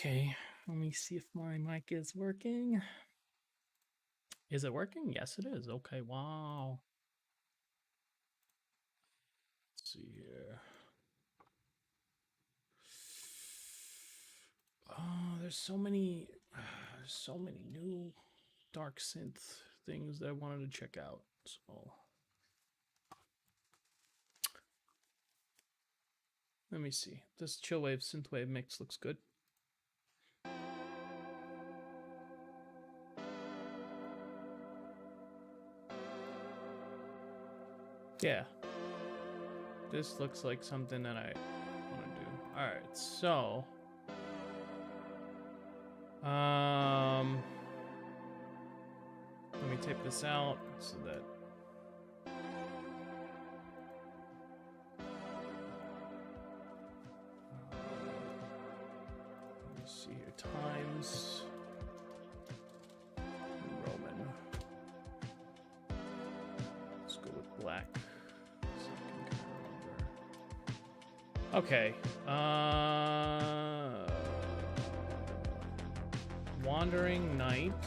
Okay, let me see if my mic is working. Is it working? Yes, it is. Okay, wow. Let's see here. Oh, there's so many new dark synth things that I wanted to check out. So let me see. This chillwave synthwave mix looks good. Yeah. This looks like something that I want to do. All right, so let me tape this out so that let me see here. Times Roman. Let's go with black. So I can remember. Okay. Wandering Night.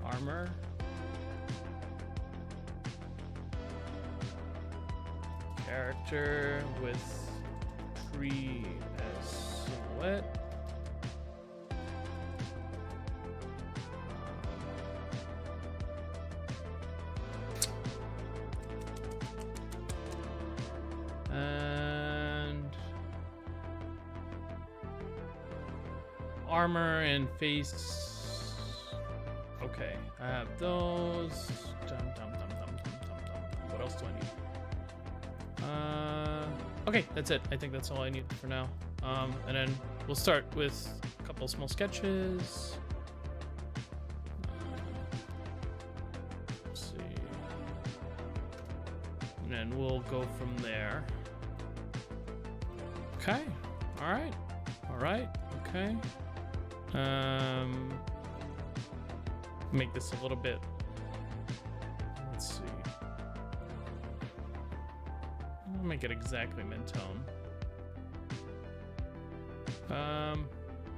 Armor. Character with tree as silhouette. And armor and face. Okay, I have those. What else do I need? Okay, that's it. I think that's all I need for now. And then we'll start with a couple small sketches. Let's see. And then we'll go from there. Okay. All right. All right. Okay. Make this a little bit. Let's see. I'll make it exactly mid-tone.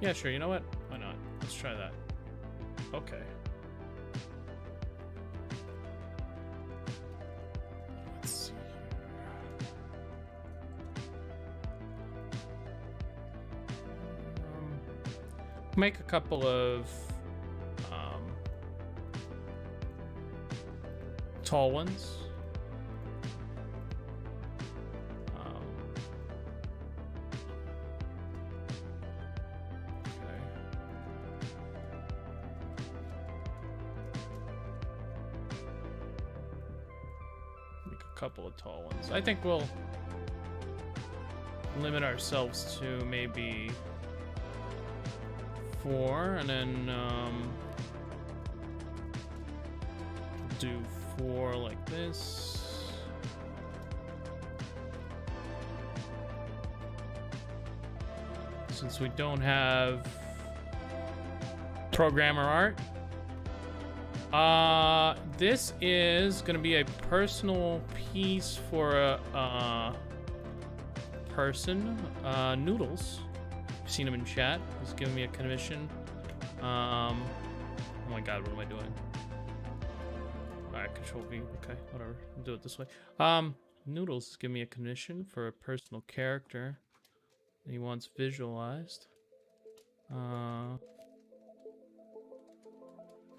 Yeah, sure. You know what? Why not? Let's try that. Okay. Let's see here. Make a couple of tall ones. Okay. Make a couple of tall ones. I think we'll limit ourselves to maybe 4, and then do 4 like this. Since we don't have programmer art, this is gonna be a personal piece for a person. Noodles, you've seen him in chat. He's giving me a commission. Oh my god, what am I doing? Alright, Control V. Okay, whatever. I'll do it this way. Noodles is giving me a commission for a personal character that he wants visualized.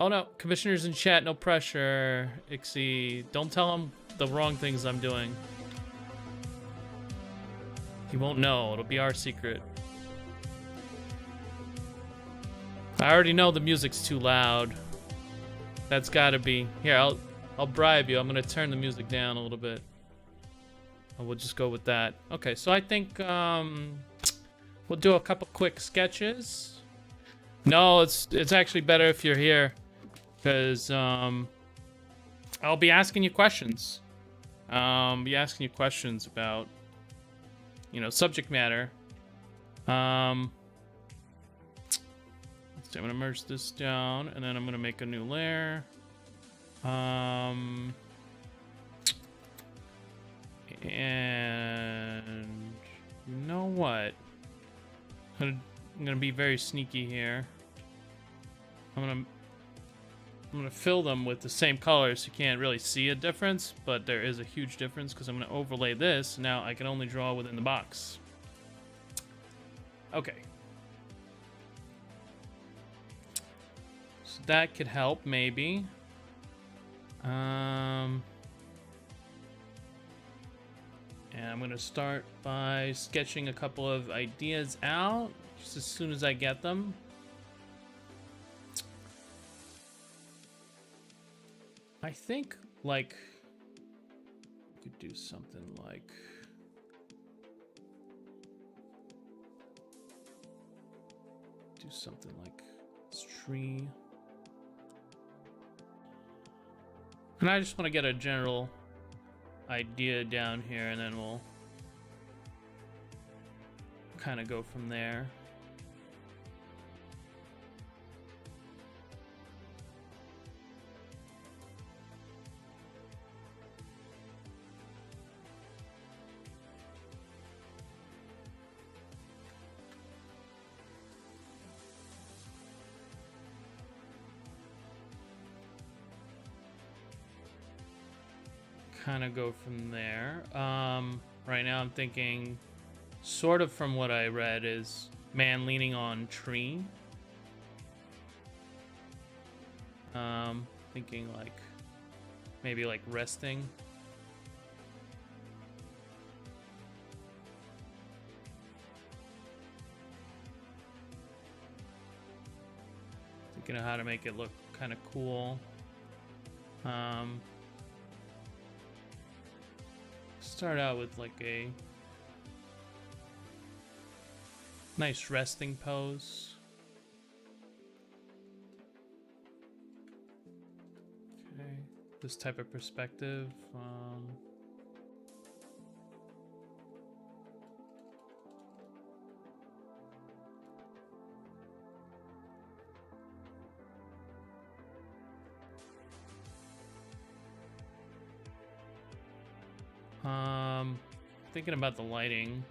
Oh no, commissioner's in chat. No pressure, Ixie. Don't tell him the wrong things I'm doing. He won't know. It'll be our secret. I already know the music's too loud. That's gotta be. Here, I'll bribe you. I'm gonna turn the music down a little bit. And we'll just go with that. Okay, so I think we'll do a couple quick sketches. No, it's actually better if you're here, because I'll be asking you questions. Be asking you questions about, you know, subject matter. Let's see, I'm gonna merge this down, and then I'm gonna make a new layer. And you know what? I'm gonna be very sneaky here. I'm gonna fill them with the same color so you can't really see a difference, but there is a huge difference because I'm gonna overlay this. Now I can only draw within the box. Okay. So that could help, maybe. And I'm gonna start by sketching a couple of ideas out just as soon as I get them. I think, like, we could do something like... do something like this tree. And I just want to get a general idea down here, and then we'll kind of go from there. Kind of go from there. Right now I'm thinking, sort of from what I read, is man leaning on tree. Thinking like maybe like resting. Thinking of how to make it look kind of cool. Start out with like a nice resting pose. Okay, this type of perspective. Thinking about the lighting.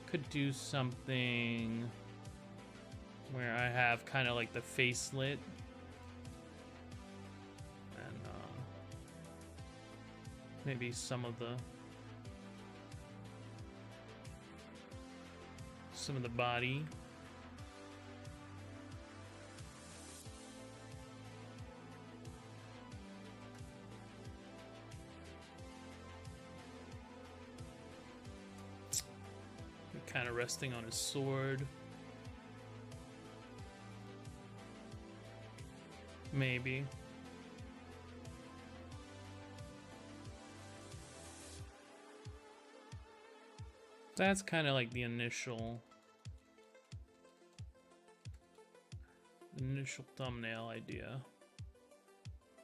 Could do something where I have kind of like the face lit. And maybe some of the body. Kind of resting on his sword. Maybe. That's kind of like the initial thumbnail idea,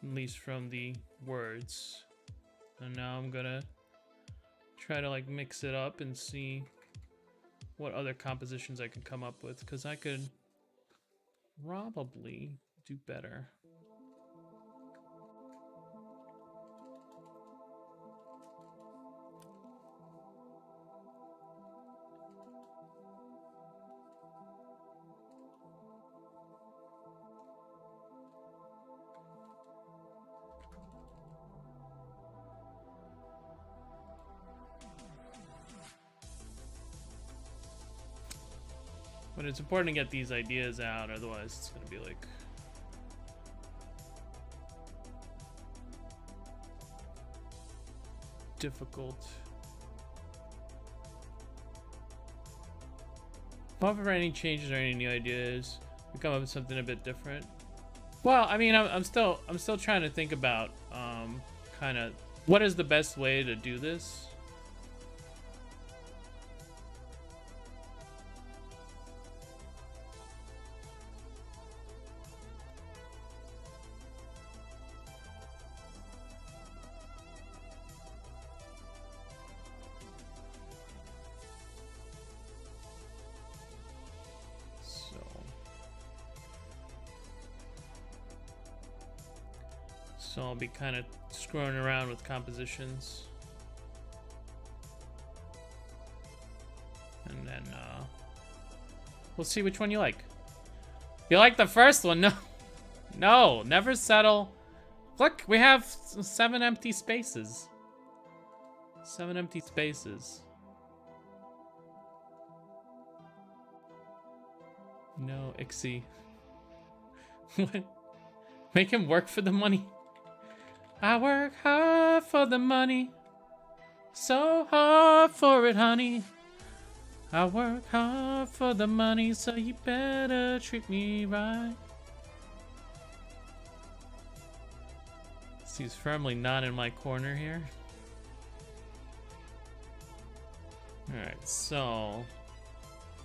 at least from the words. And now I'm gonna try to like mix it up and see what other compositions I can come up with, because I could probably do better. But it's important to get these ideas out, otherwise it's gonna be like difficult. However, any changes or any new ideas, we come up with something a bit different. Well, I mean, I'm still trying to think about kind of what is the best way to do this. So I'll be kind of screwing around with compositions. And then we'll see which one you like. You like the first one? No. No, never settle. Look, we have 7 empty spaces. 7 empty spaces. No, Ixie. What? Make him work for the money. I work hard for the money. So hard for it, honey. I work hard for the money, so you better treat me right. He's firmly not in my corner here. Alright, so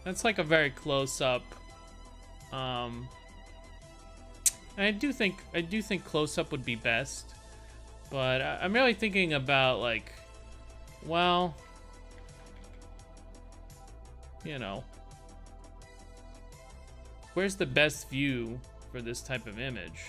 that's like a very close up. I do think close up would be best, but I'm really thinking about like, well, you know, where's the best view for this type of image?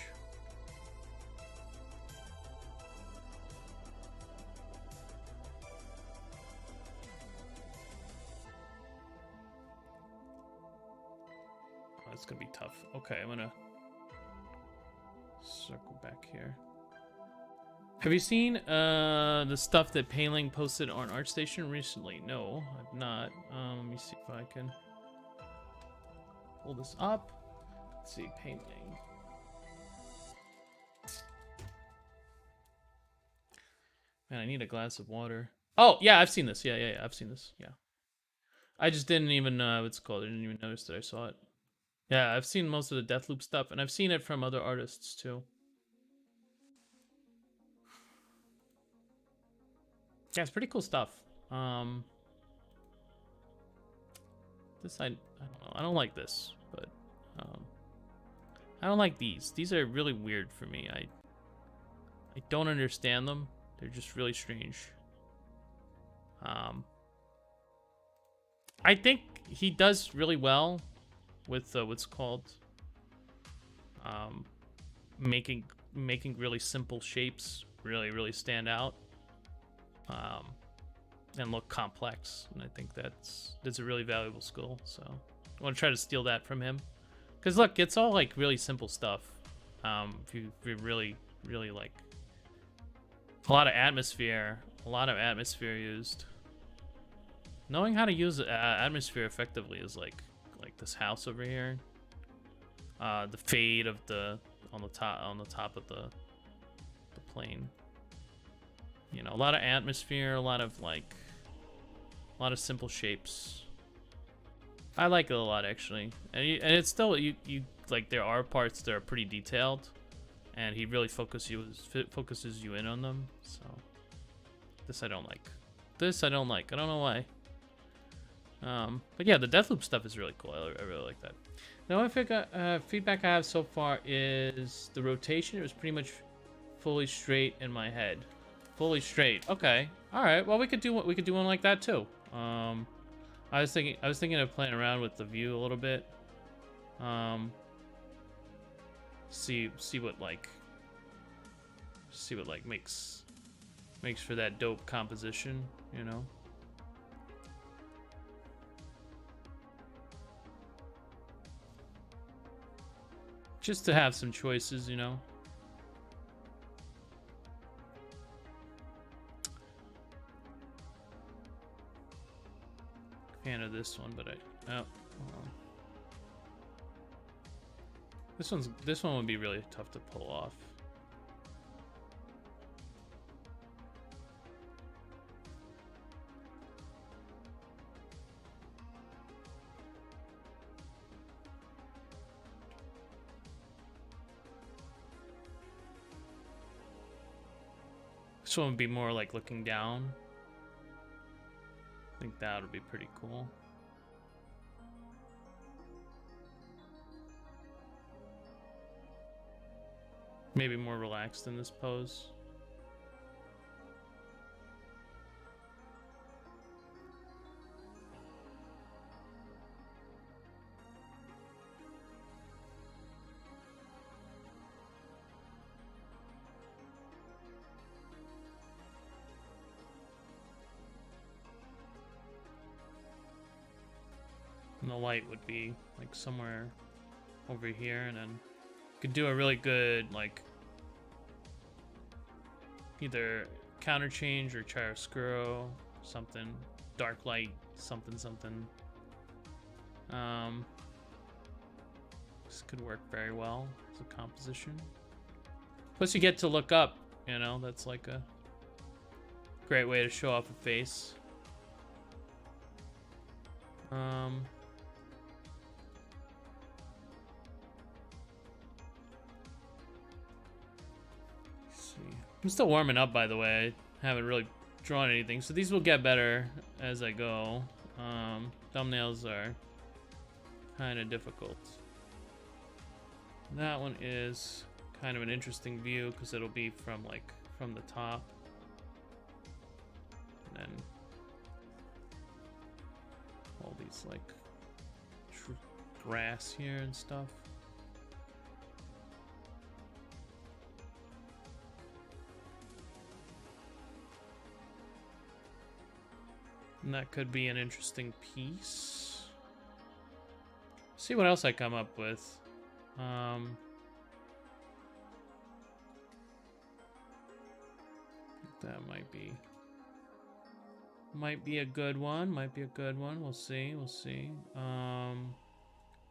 Oh, it's gonna be tough. Okay, I'm gonna circle back here. Have you seen the stuff that Paling posted on ArtStation recently? No, I've not. Let me see if I can pull this up. Let's see, Paling. Man, I need a glass of water. Oh, yeah, I've seen this. Yeah, I've seen this. Yeah. I just didn't even know what it's called. I didn't even notice that I saw it. Yeah, I've seen most of the Deathloop stuff, and I've seen it from other artists too. Yeah, it's pretty cool stuff. This I don't know. I don't like this, but I don't like these. These are really weird for me. I don't understand them. They're just really strange. I think he does really well with what's called making really simple shapes really stand out. And look complex, and I think that's a really valuable skill. So I want to try to steal that from him, because look, it's all like really simple stuff. If you really like a lot of atmosphere used. Knowing how to use atmosphere effectively is like this house over here. The fade of on the top of the plane. You know, a lot of atmosphere, a lot of simple shapes. I like it a lot, actually, and it's still you like, there are parts that are pretty detailed, and he really focuses you in on them. So this I don't like. I don't know why. But yeah, the Deathloop stuff is really cool. I really like that. The only feedback I have so far is the rotation. It was pretty much fully straight in my head. Fully straight. Okay. All right. Well, we could do one like that too. I was thinking of playing around with the view a little bit. See what makes for that dope composition, you know. Just to have some choices, you know. Fan of this one, but this one would be really tough to pull off. This one would be more like looking down. I think that would be pretty cool. Maybe more relaxed in this pose. the light would be like somewhere over here, and then could do a really good like either counter change or chiaroscuro, something dark light, something. This could work very well as a composition. Plus you get to look up, you know, that's like a great way to show off a face. I'm still warming up, by the way. I haven't really drawn anything, so these will get better as I go. Thumbnails are kind of difficult. That one is kind of an interesting view because it'll be from the top, and then all these like grass here and stuff. And that could be an interesting piece. See what else I come up with. That might be a good one. Might be a good one. We'll see. We'll see.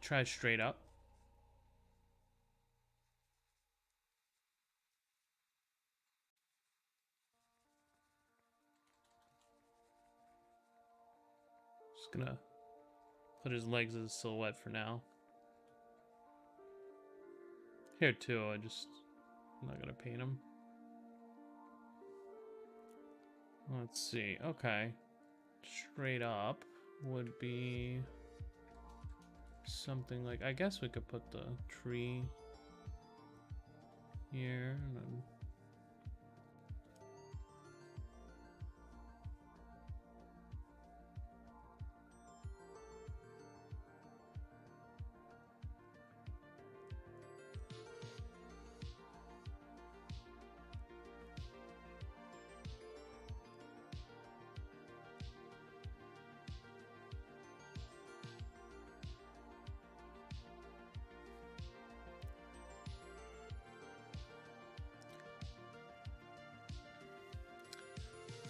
Try straight up. Just gonna put his legs as a silhouette for now. Here too, I'm not gonna paint him. Let's see, okay. Straight up would be something like, I guess we could put the tree here and then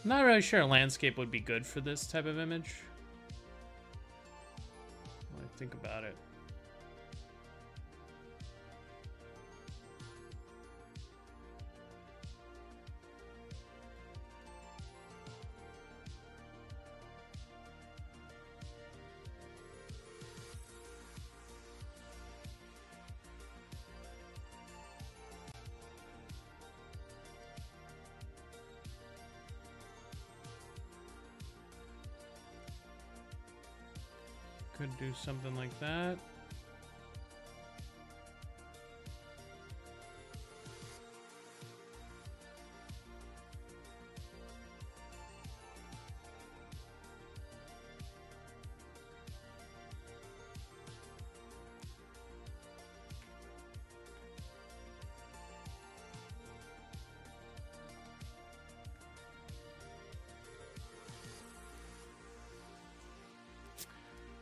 I'm not really sure a landscape would be good for this type of image. When I think about it. Could do something like that.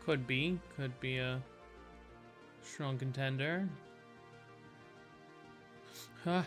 Could be a strong contender. Huh.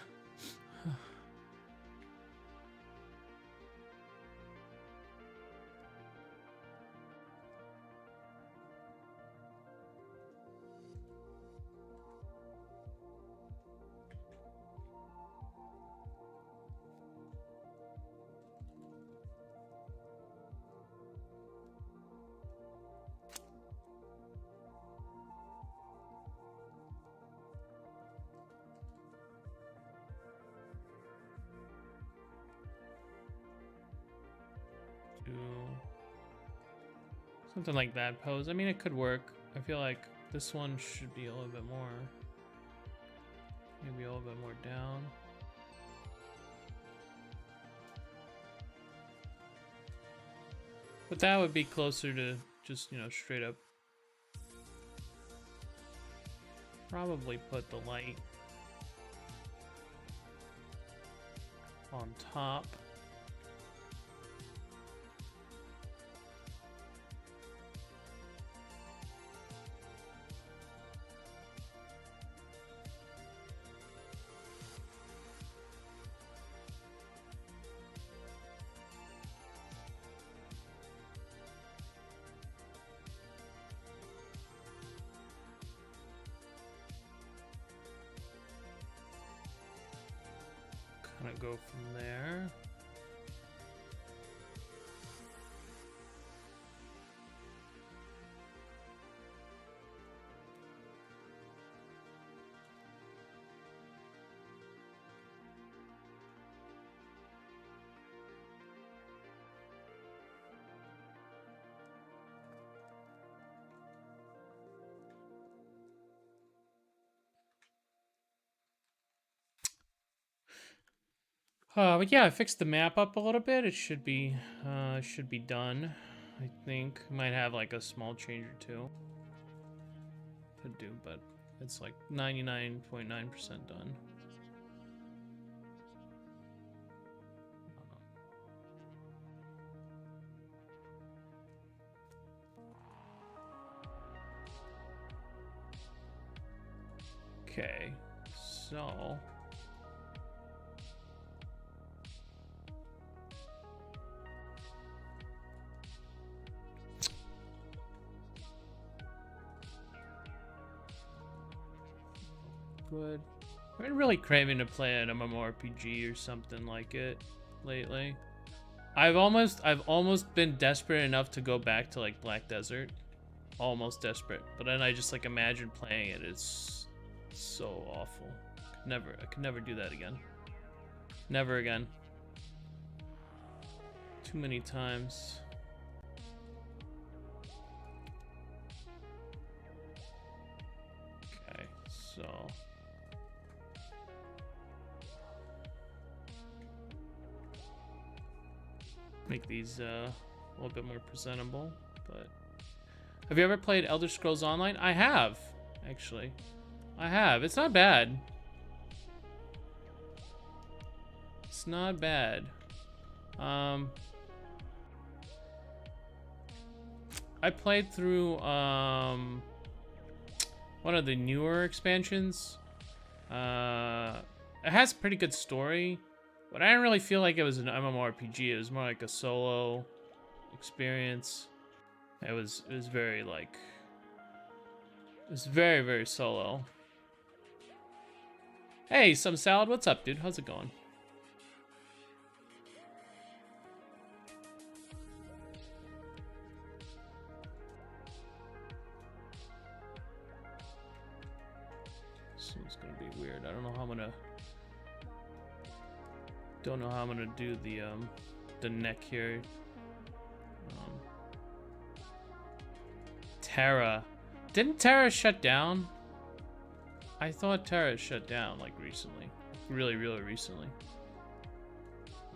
Something like that pose. I mean, it could work. I feel like this one should be a little bit more, maybe a little bit more down. But that would be closer to just, you know, straight up. Probably put the light on top. kind of go from there. But yeah, I fixed the map up a little bit. It should be done. I think might have like a small change or two. Could do, but it's like 99.9% done. Okay, so. Good. I've been really craving to play an MMORPG or something like it lately. I've almost been desperate enough to go back to like Black Desert. Almost desperate. But then I just like imagine playing it. It's so awful. I could never do that again. Never again. Too many times. Okay, so make these a little bit more presentable. But have you ever played Elder Scrolls Online? I have, actually. I have. It's not bad. It's not bad. I played through one of the newer expansions. It has a pretty good story, but I didn't really feel like it was an MMORPG. It was more like a solo experience. It was very like, it was very, very solo. Hey, Some Salad, what's up, dude? How's it going? This one's gonna be weird. I don't know how I'm gonna. Don't know how I'm gonna do the neck here. Terra. Didn't Terra shut down? I thought Terra shut down like recently. Really, really recently.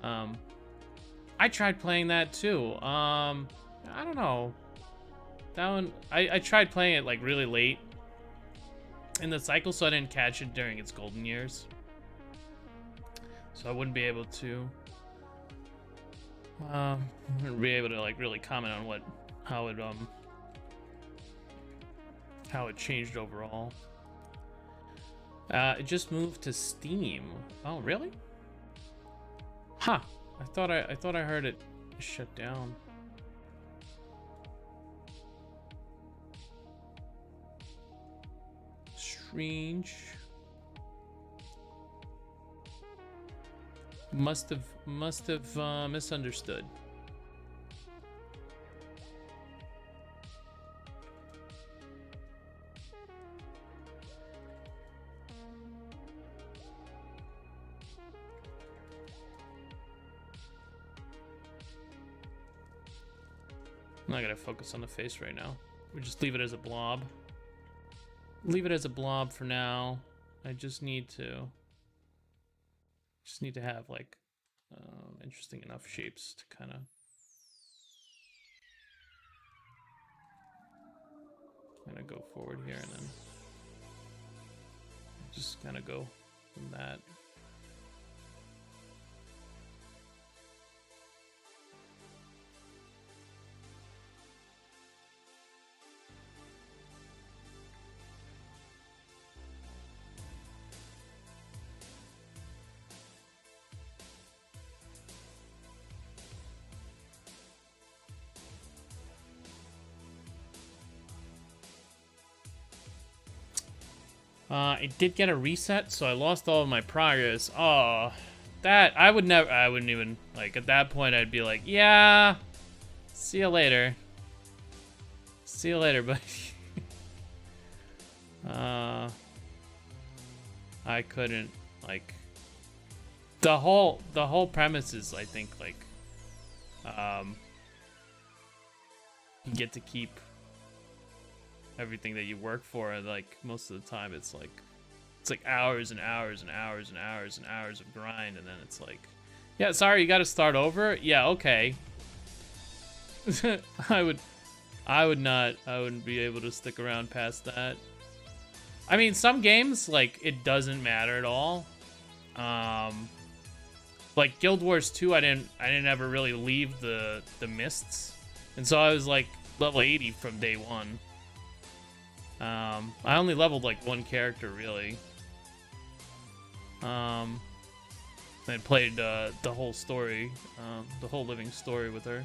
I tried playing that too. I don't know. That one, I tried playing it like really late in the cycle, so I didn't catch it during its golden years. So I wouldn't be able to like really comment on how it changed overall. It just moved to Steam. Oh, really? Huh. I thought I heard it shut down. Strange. Must have misunderstood. I'm not gonna focus on the face right now. We just leave it as a blob. Leave it as a blob for now. I just need to have like interesting enough shapes to kind of go forward here, and then just kind of go from that. It did get a reset, so I lost all of my progress. Oh, That I would never. I wouldn't even like at that point. I'd be like, yeah, see you later. See you later, buddy. I couldn't like the whole premise is I think like you get to keep everything that you work for, and like most of the time it's like hours and hours and hours and hours and hours of grind, and then it's like, yeah, sorry, you got to start over. Yeah, okay. I wouldn't be able to stick around past that. I mean, some games like it doesn't matter at all. Like Guild Wars 2, I didn't ever really leave the mists, and so I was like level 80 from day one. I only leveled like one character really. And played the whole story, the whole living story with her.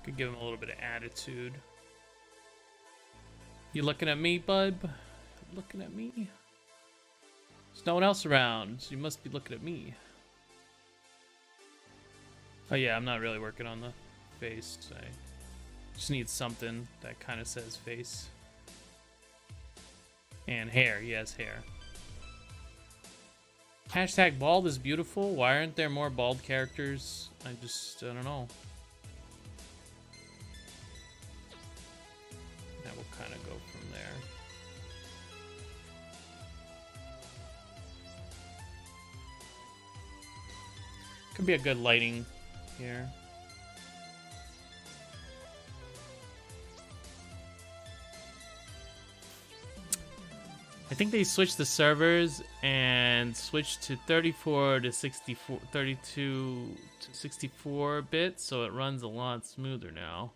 Could give him a little bit of attitude. You looking at me, bud? Looking at me? There's no one else around, so you must be looking at me. Oh yeah, I'm not really working on the face. I just need something that kind of says face. And hair. He has hair. Hashtag bald is beautiful. Why aren't there more bald characters? I don't know. Now we'll kind of go from there. Could be a good lighting here. I think they switched the servers and switched to 32 to 64 bits, so it runs a lot smoother now.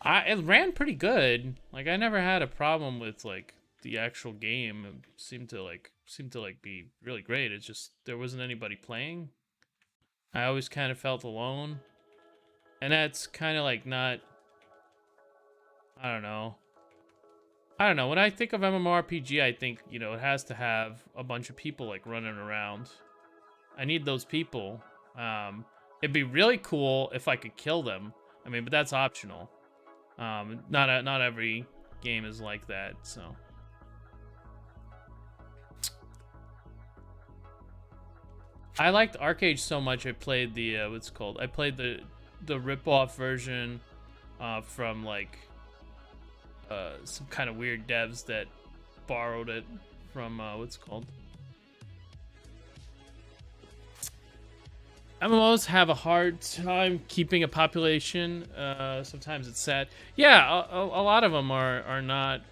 It ran pretty good. Like I never had a problem with like the actual game. It seemed to be really great. It's just there wasn't anybody playing. I always kind of felt alone, and that's kind of like not. I don't know. When I think of MMORPG, I think, you know, it has to have a bunch of people like running around. I need those people. It'd be really cool if I could kill them. I mean, but that's optional. Not every game is like that, so. I liked Arcade so much. I played the what's it called? I played the rip-off version from like some kind of weird devs that borrowed it from what's it called? MMOs have a hard time keeping a population. Sometimes it's sad. Yeah, a lot of them are not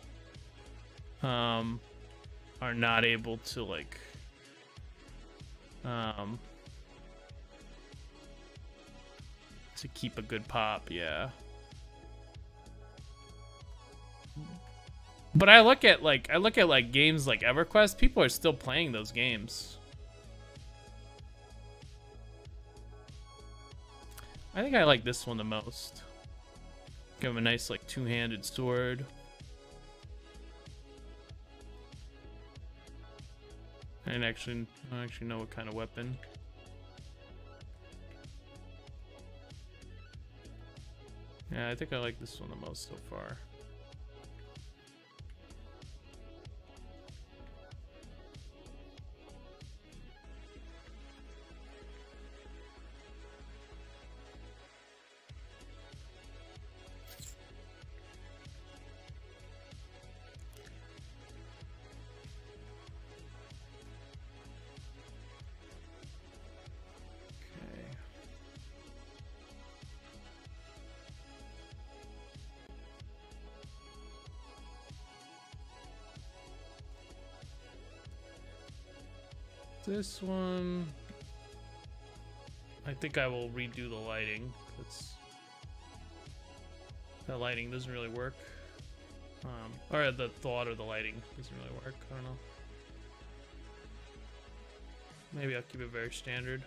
able to like to keep a good pop. Yeah. But I look at like games like EverQuest. People are still playing those games. I think I like this one the most. Give him a nice like two-handed sword. I don't actually know what kind of weapon. Yeah, I think I like this one the most so far. This one, I think I will redo the lighting. That lighting doesn't really work. Or the thought of the lighting doesn't really work. I don't know. Maybe I'll keep it very standard.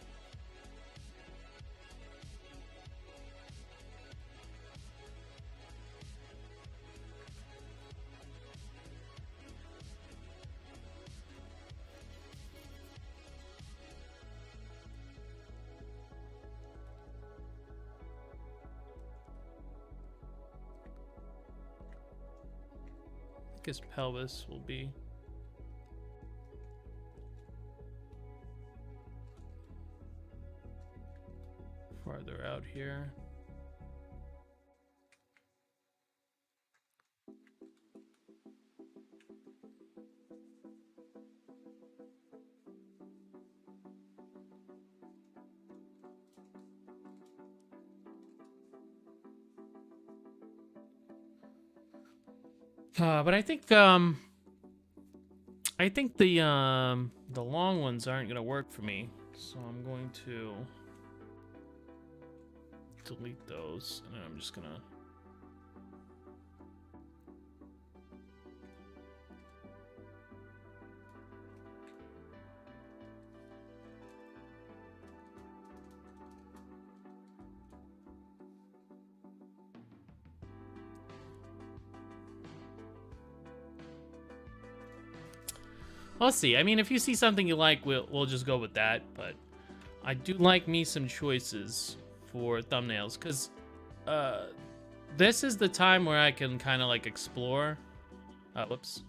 I guess pelvis will be farther out here. But I think the long ones aren't gonna work for me, so I'm going to delete those, and then I'm just gonna I'll see. I mean, if you see something you like, we'll just go with that. But I do like me some choices for thumbnails, because this is the time where I can kind of like explore. Whoops.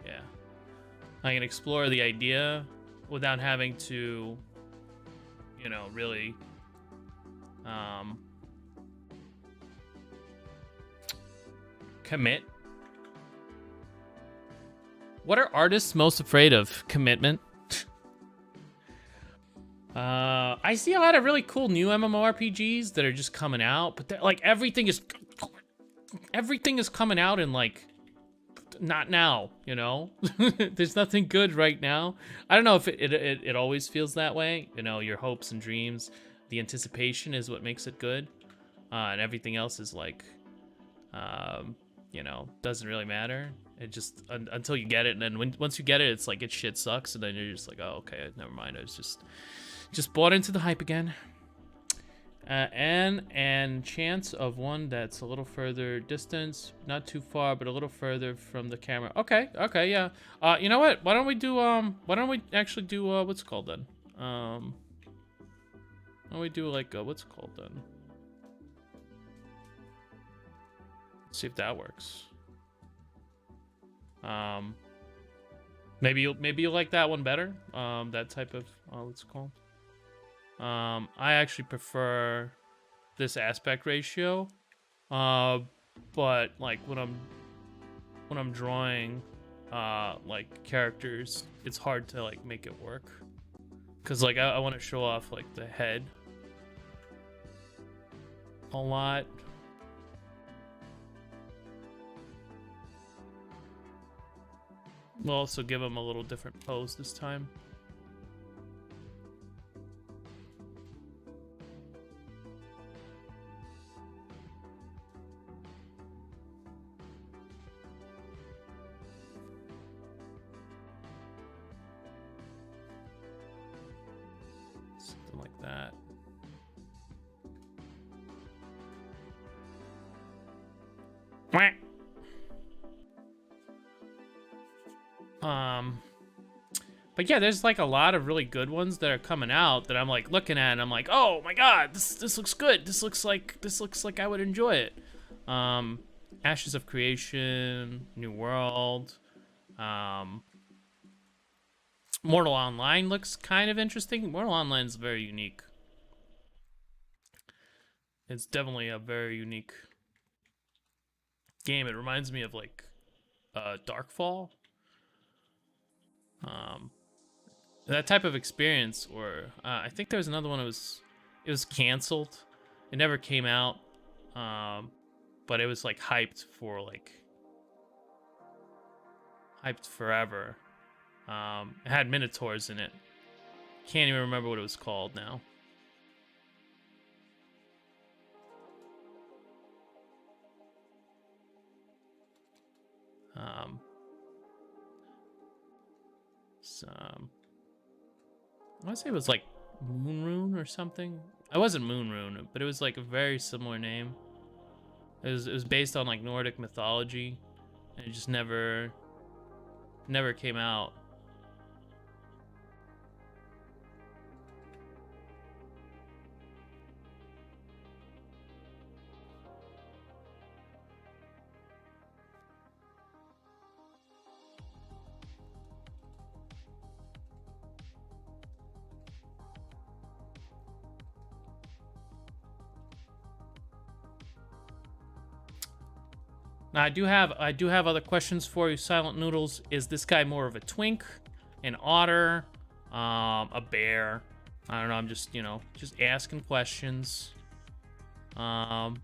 Yeah, I can explore the idea without having to, you know, really commit. What are artists most afraid of? Commitment. I see a lot of really cool new MMORPGs that are just coming out, but like everything is coming out in like not now, you know. There's nothing good right now. I don't know if it always feels that way. You know, your hopes and dreams, the anticipation is what makes it good, and everything else is like, you know, doesn't really matter. It just until you get it, and then once you get it, it's like it shit sucks, and then you're just like, oh, okay, never mind. I was just bought into the hype again. And chance of one that's a little further distance, not too far, but a little further from the camera. Okay, yeah. You know what? Why don't we actually do what's it called then? Why don't we do like what's it called then? Let's see if that works. Maybe you'll like that one better. That type of what's it called? I actually prefer this aspect ratio. But like when I'm drawing like characters, it's hard to like make it work. 'Cause like I want to show off like the head a lot. We'll also give him a little different pose this time. Something like that. But yeah, there's like a lot of really good ones that are coming out that I'm like looking at and I'm like, oh my god, this looks good. This looks like I would enjoy it. Ashes of Creation, New World, Mortal Online looks kind of interesting. Mortal Online is very unique. It's definitely a very unique game. It reminds me of like Darkfall. That type of experience, or I think there was another one. It was canceled. It never came out, but it was like hyped forever. It had minotaurs in it. Can't even remember what it was called now. I want to say it was like Moonrune or something. It wasn't Moonrune, but it was like a very similar name. It was based on like Nordic mythology, and it just never came out. Now I do have other questions for you, Silent Noodles. Is this guy more of a twink, an otter, a bear? I don't know. I'm just just asking questions. And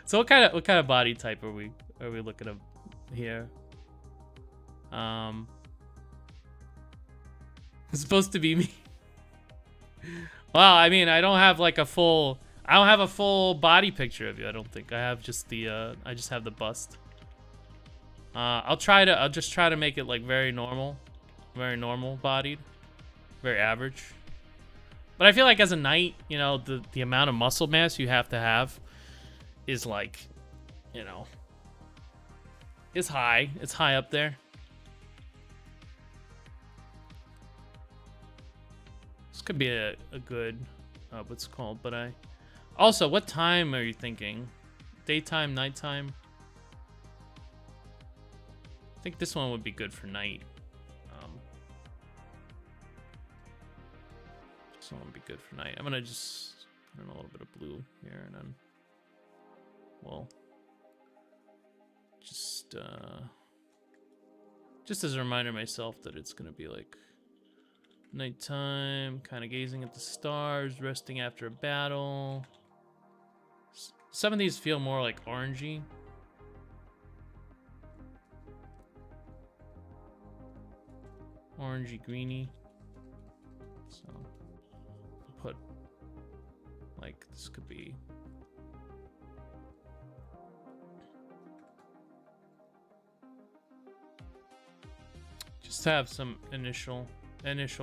so what kind of body type are we looking at here? It's supposed to be me. Well, I mean, I don't have a full body picture of you. I don't think I have just the I just have the bust. I'll just try to make it like very normal bodied, very average. But I feel like as a knight, the amount of muscle mass you have to have is like, is high. It's high up there. This could be a good what's it called, but also, what time are you thinking? Daytime, nighttime? I think this one would be good for night. This one would be good for night. I'm gonna just put in a little bit of blue here, and then, well, just as a reminder to myself that it's gonna be like nighttime, kind of gazing at the stars, resting after a battle. Some of these feel more like orangey. Orangey, greeny. So, put, like, this could be. Just have some initial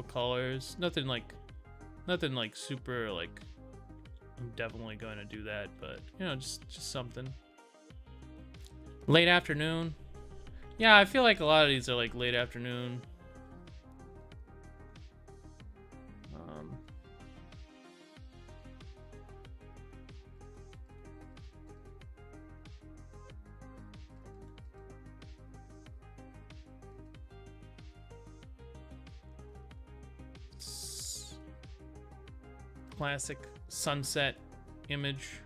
colors. Nothing like super like I'm definitely going to do that, but just something. Late afternoon. Yeah, I feel like a lot of these are like late afternoon. Classic sunset image.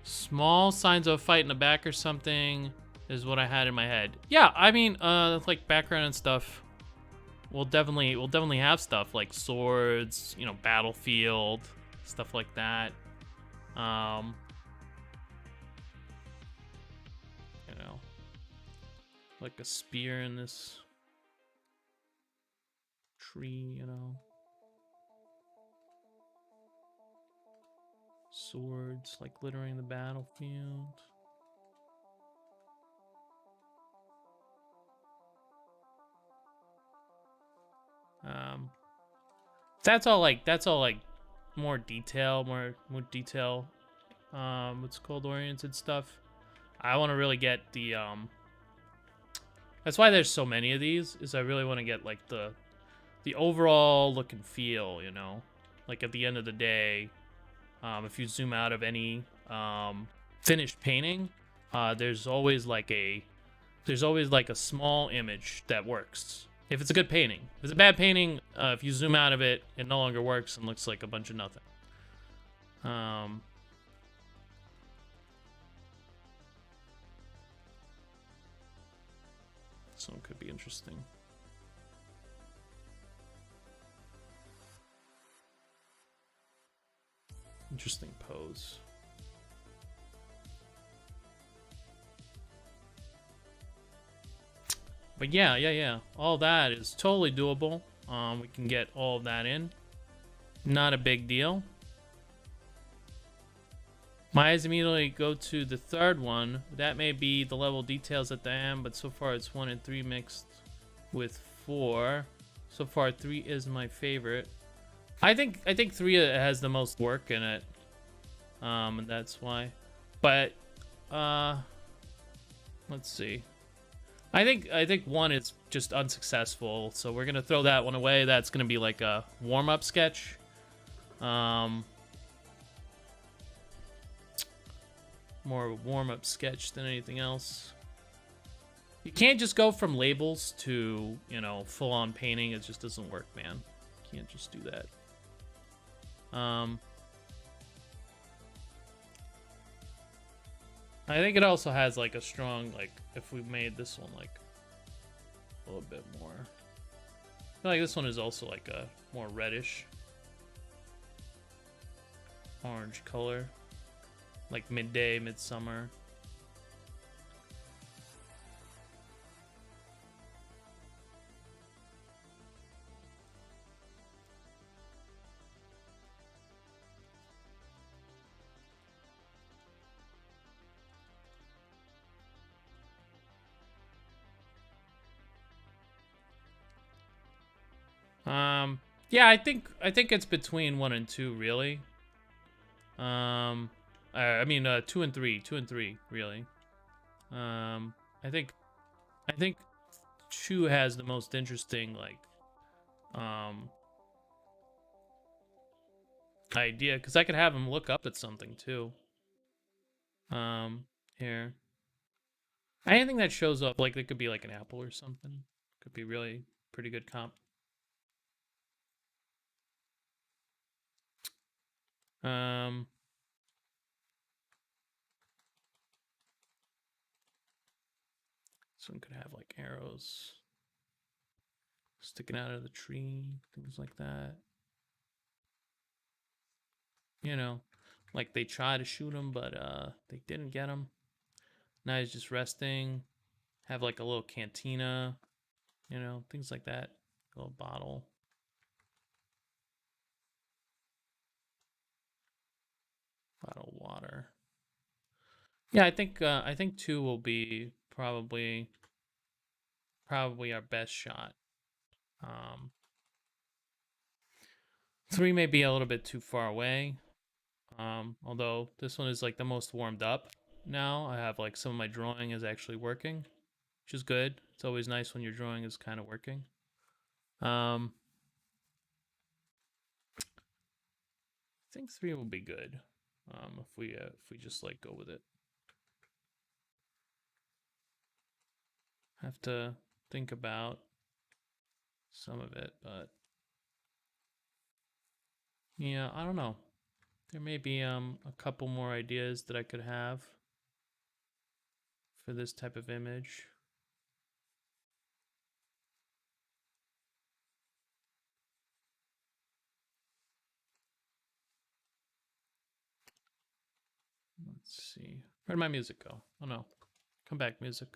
Small signs of a fight in the back or something is what I had in my head. Yeah, I mean, like background and stuff. We'll definitely have stuff like swords, battlefield, stuff like that. Like a spear in this tree, swords like glittering the battlefield. That's all like more detail, more detail. What's called oriented stuff. I want to really get the that's why there's so many of these, is I really want to get like the overall look and feel, like at the end of the day, if you zoom out of any finished painting, there's always like a small image that works. If it's a good painting. If it's a bad painting, if you zoom out of it, it no longer works and looks like a bunch of nothing. This one could be interesting. Interesting pose. But yeah. All that is totally doable. We can get all of that in. Not a big deal. My eyes immediately go to the third one. That may be the level details at the end, but so far it's 1 and 3 mixed with 4. So far 3 is my favorite. I think 3 has the most work in it. And that's why. But let's see. I think 1 is just unsuccessful, so we're gonna throw that one away. That's gonna be like a warm-up sketch. More of a warm-up sketch than anything else. You can't just go from labels to, you know, full-on painting. It just doesn't work, man. You can't just do that. I think it also has like a strong, like, if we made this one like a little bit more, I feel like this one is also like a more reddish orange color, like midday, midsummer. Yeah, I think it's between 1 and 2, really. I mean, 2 and 3, really. I think 2 has the most interesting, like, idea, because I could have him look up at something too. Here, anything that shows up, like, it could be like an apple or something. Could be really pretty good comp. This one could have like arrows sticking out of the tree, things like that. You know, like they tried to shoot him, but they didn't get him. Now he's just resting. Have like a little cantina, you know, things like that. A little bottle. Bottle of water. Yeah, I think 2 will be probably our best shot. 3 may be a little bit too far away. Although this one is like the most warmed up now. I have like some of my drawing is actually working, which is good. It's always nice when your drawing is kind of working. I think 3 will be good. If we just like go with it. Have to think about some of it, but yeah, I don't know. There may be a couple more ideas that I could have for this type of image. Let's see. Where'd my music go? Oh no. Come back, music.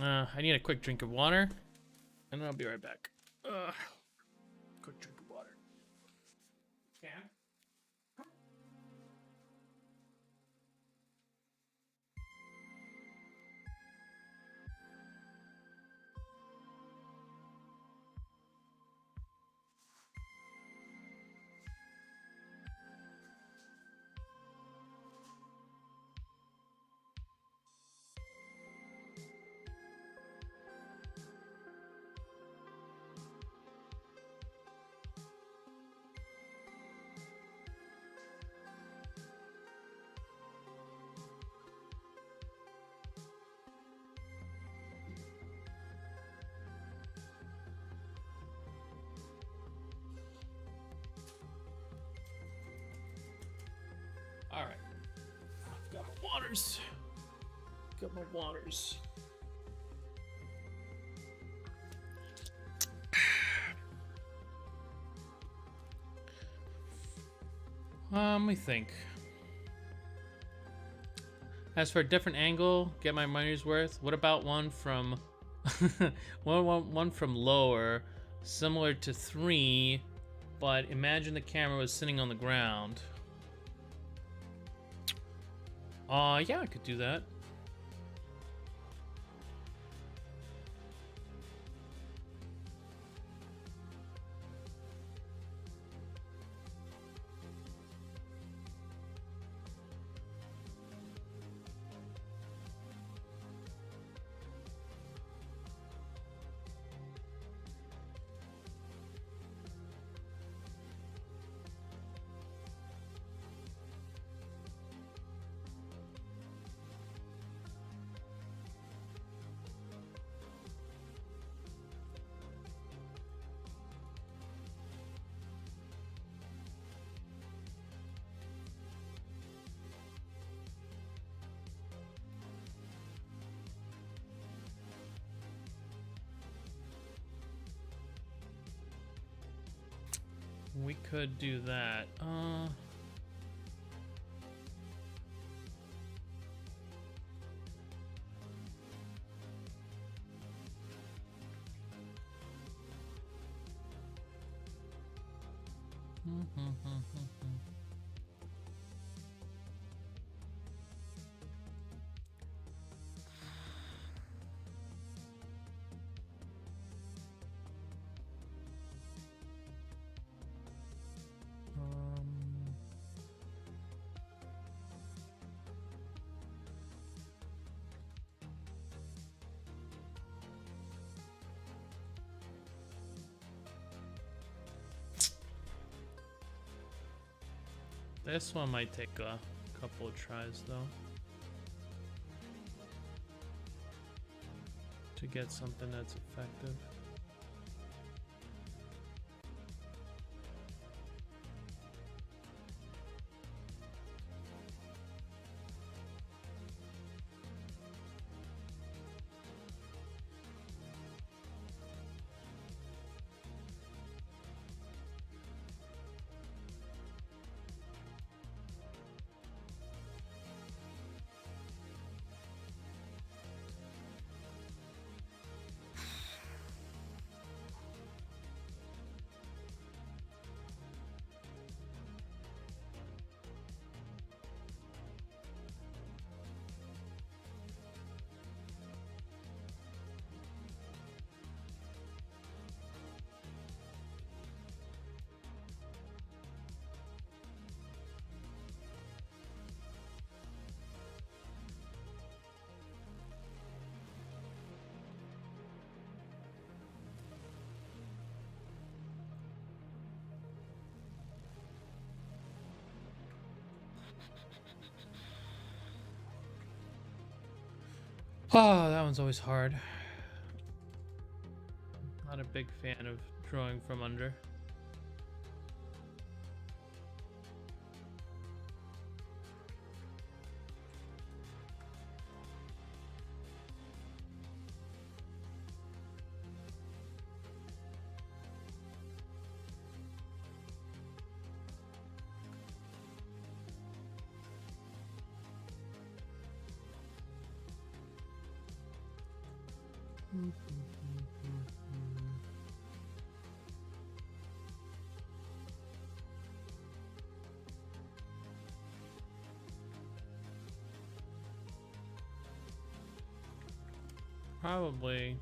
I need a quick drink of water, and then I'll be right back. Quick drink of water. Yeah. All right. Got my waters. Got my waters. Let me think. As for a different angle, get my money's worth. What about one from one from lower, similar to 3, but imagine the camera was sitting on the ground. Yeah, I could do that. We could do that. This one might take a couple of tries though to get something that's effective. Oh, that one's always hard. Not a big fan of drawing from under. Probably.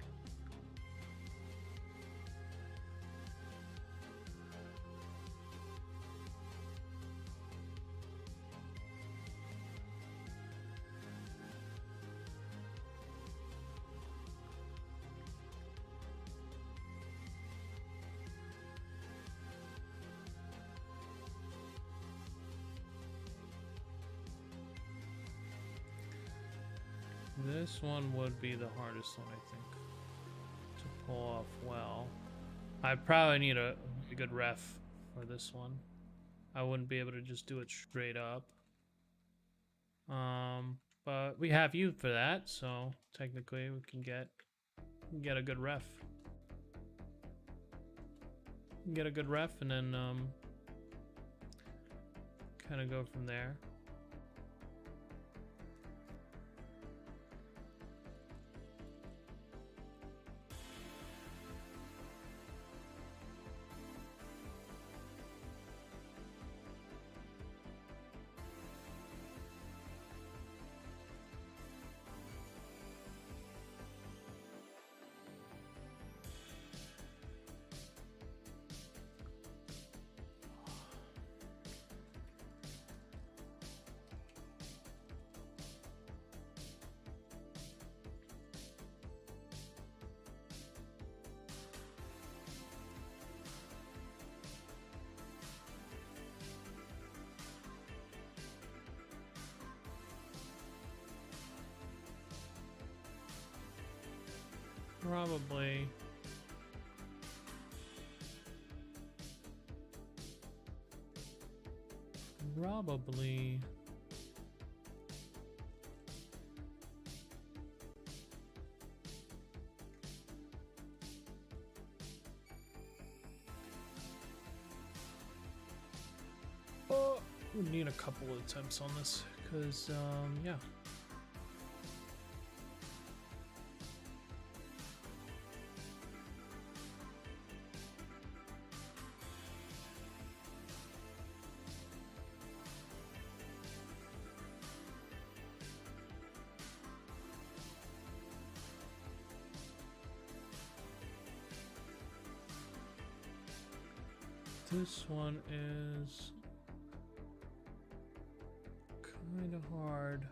This one would be the hardest one, I think, to pull off well. I probably need a good ref for this one. I wouldn't be able to just do it straight up. But we have you for that, so technically we can get a good ref. Get a good ref, and then kind of go from there. Probably. Probably. Oh, we need a couple of attempts on this, because, yeah. This one is kind of hard.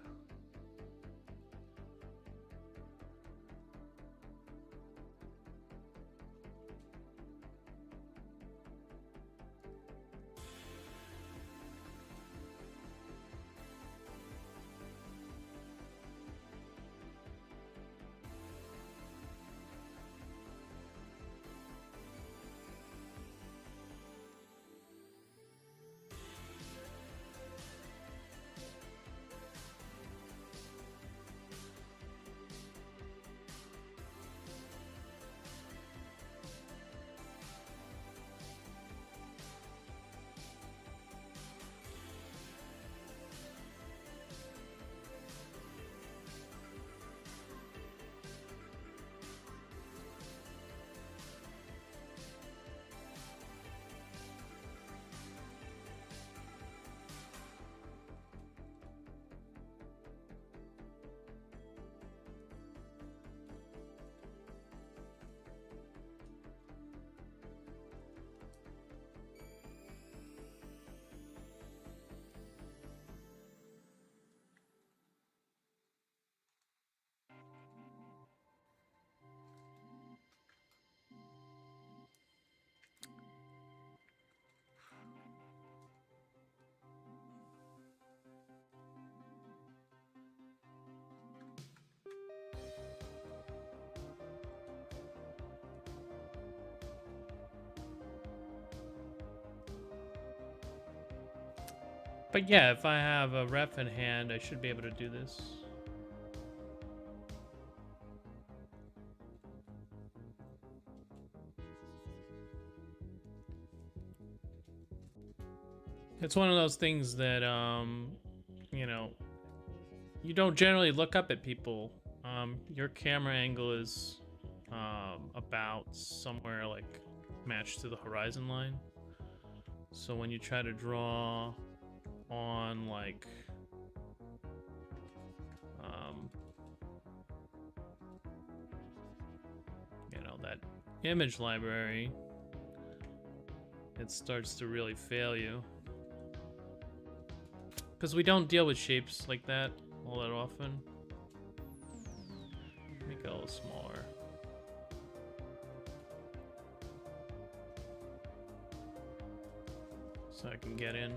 But yeah, if I have a ref in hand, I should be able to do this. It's one of those things that, you know, you don't generally look up at people. Your camera angle is about somewhere like matched to the horizon line. So when you try to draw on like you know, that image library, it starts to really fail you, because we don't deal with shapes like that all that often. Make it a little smaller. So I can get in.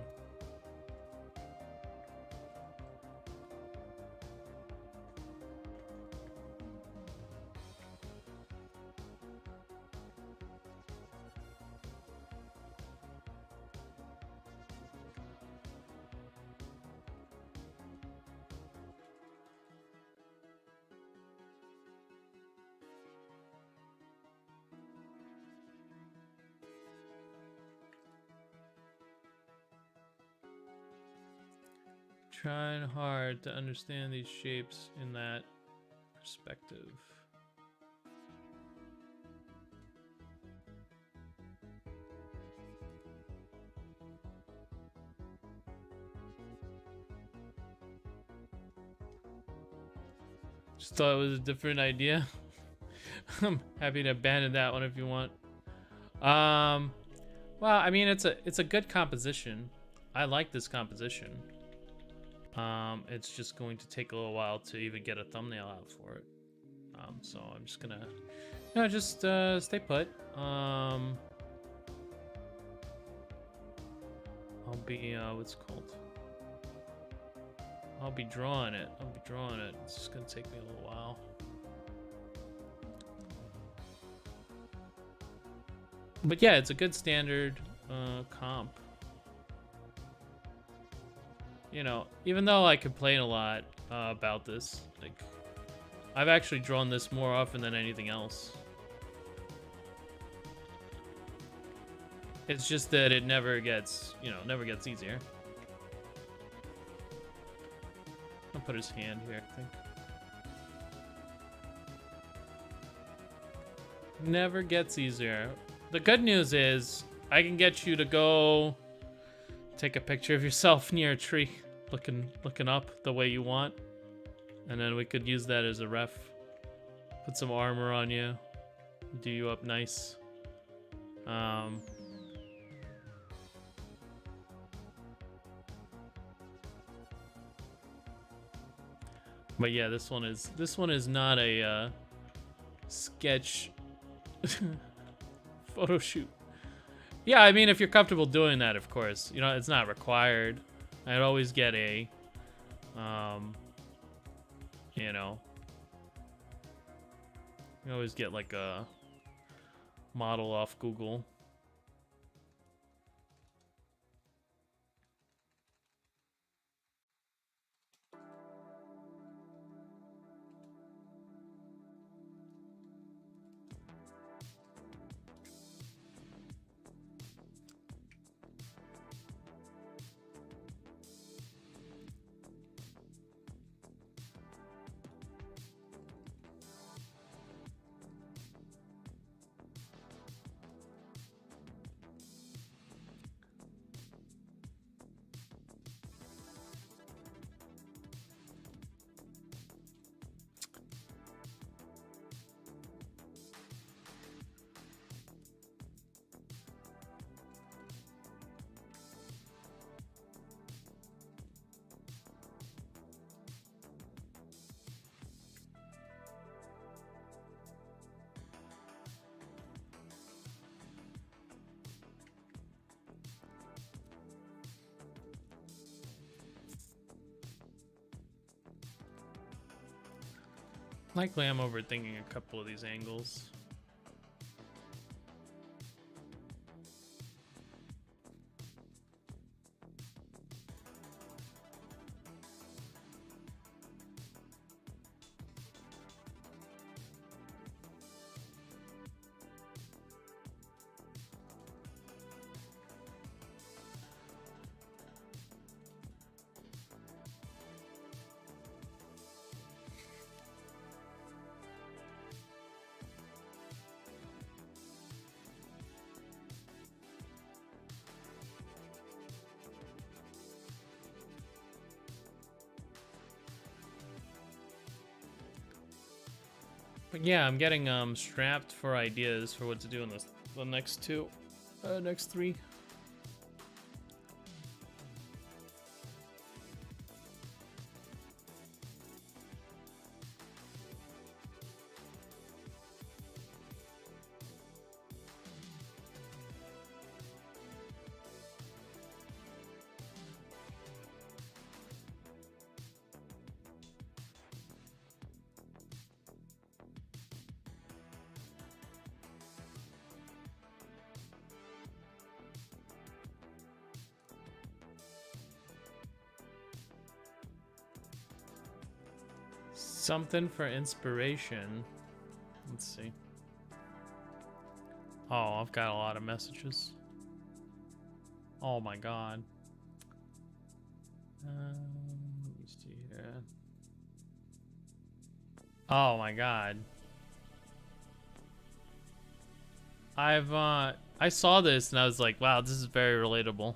Trying hard to understand these shapes in that perspective. Just thought it was a different idea. I'm happy to abandon that one if you want. Well, I mean, it's a good composition. I like this composition. It's just going to take a little while to even get a thumbnail out for it. So I'm just gonna, just stay put. I'll be what's it called? I'll be drawing it. It's just gonna take me a little while. But yeah, it's a good standard comp. You know, even though I complain a lot about this, like, I've actually drawn this more often than anything else. It's just that it never gets, never gets easier. I'll put his hand here, I think. Never gets easier. The good news is I can get you to go take a picture of yourself near a tree, looking up the way you want, and then we could use that as a ref. Put some armor on you, do you up nice. But yeah, this one is not a sketch photo shoot. Yeah, I mean, if you're comfortable doing that, of course. It's not required. I'd always get a, you always get like a model off Google. Likely I'm overthinking a couple of these angles. But yeah, I'm getting strapped for ideas for what to do in the next next three. Something for inspiration. Let's see. Oh, I've got a lot of messages. Oh my god. Oh my god. I saw this and I was like, wow, this is very relatable.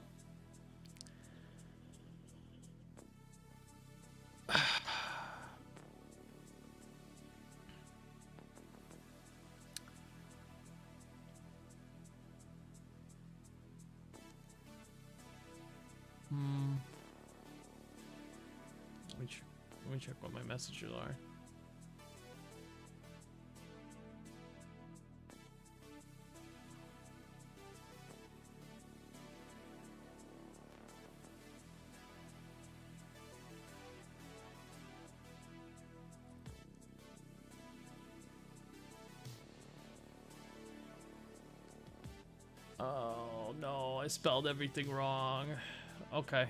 Let me check what my messages are. Oh no, I spelled everything wrong. Okay.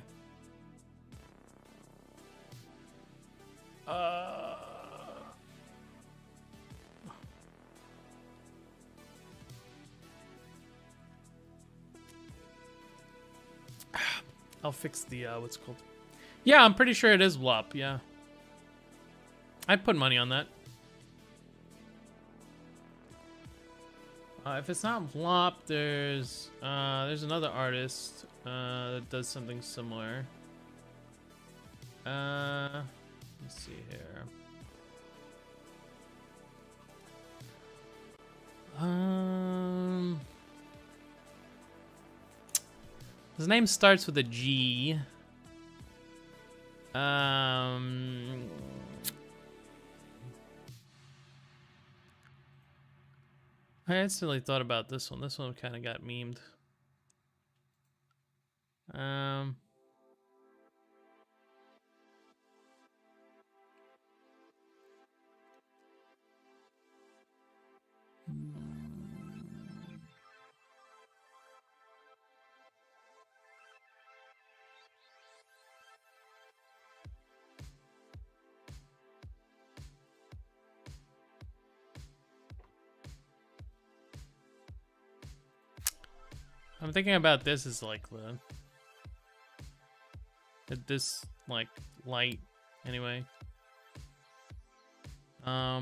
I'll fix the what's it called? Yeah, I'm pretty sure it is WAP. Yeah, I'd put money on that. If it's not WAP, there's another artist that does something similar. Let's see here. His name starts with a G. I instantly thought about this one. This one kind of got memed. I'm thinking about this as like this like light anyway. Yeah,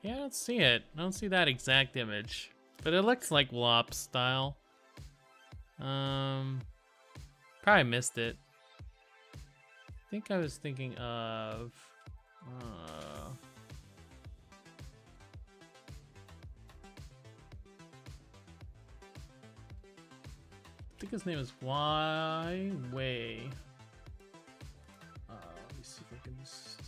I don't see it. I don't see that exact image, but it looks like WAP style. Probably missed it. I think I was thinking of I think his name is Y Way. Let me see if I can just.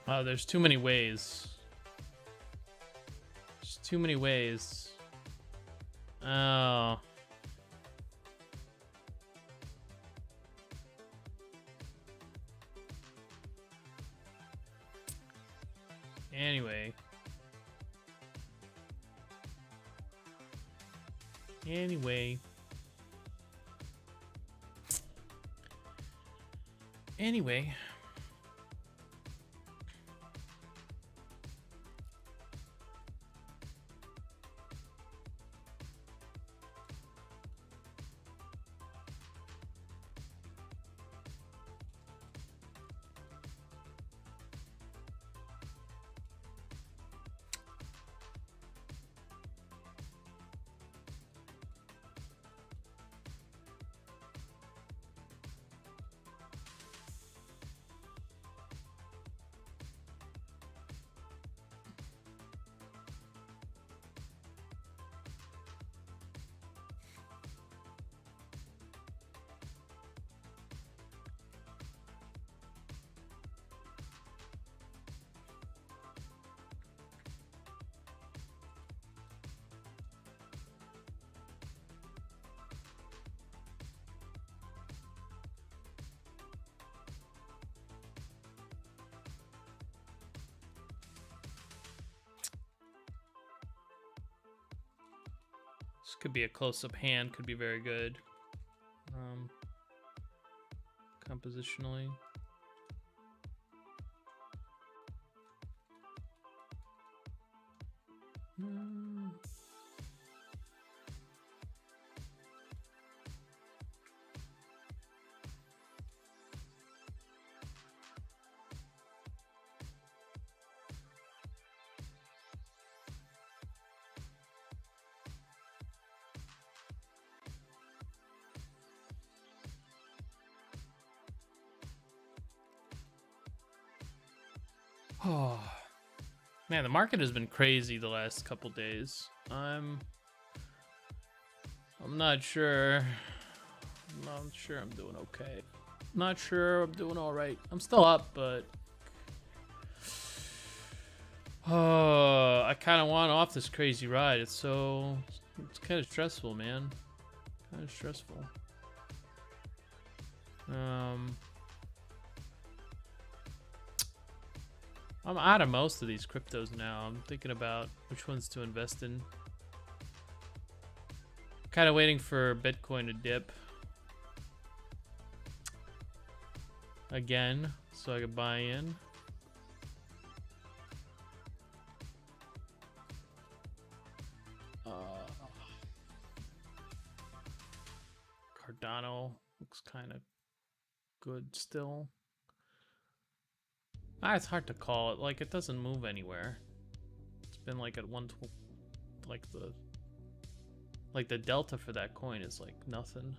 Oh, there's too many ways. There's too many ways. Oh. Anyway. Anyway. This could be a close-up hand, could be very good. Compositionally. Oh, man, the market has been crazy the last couple days. I'm not sure. I'm not sure I'm doing okay. Not sure I'm doing all right. I'm still up, but oh, I kind of want off this crazy ride. It's kind of stressful, man. Kind of stressful. I'm out of most of these cryptos now. I'm thinking about which ones to invest in. Kind of waiting for Bitcoin to dip again so I could buy in. Cardano looks kind of good still. It's hard to call it. Like, it doesn't move anywhere. It's been like at 112, like the delta for that coin is like nothing.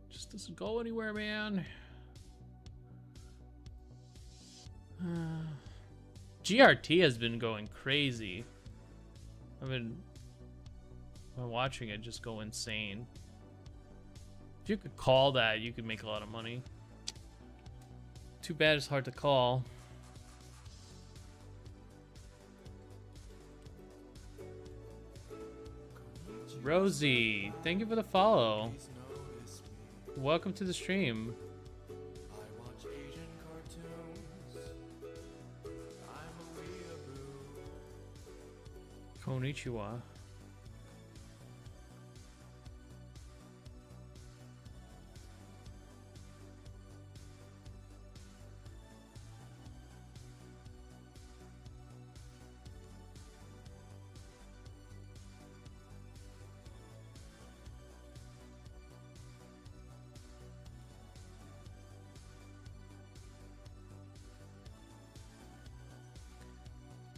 Just doesn't go anywhere, man. GRT has been going crazy. I've been watching it just go insane. If you could call that, you could make a lot of money. Too bad it's hard to call. Rosie, thank you for the follow. Welcome to the stream. Konnichiwa.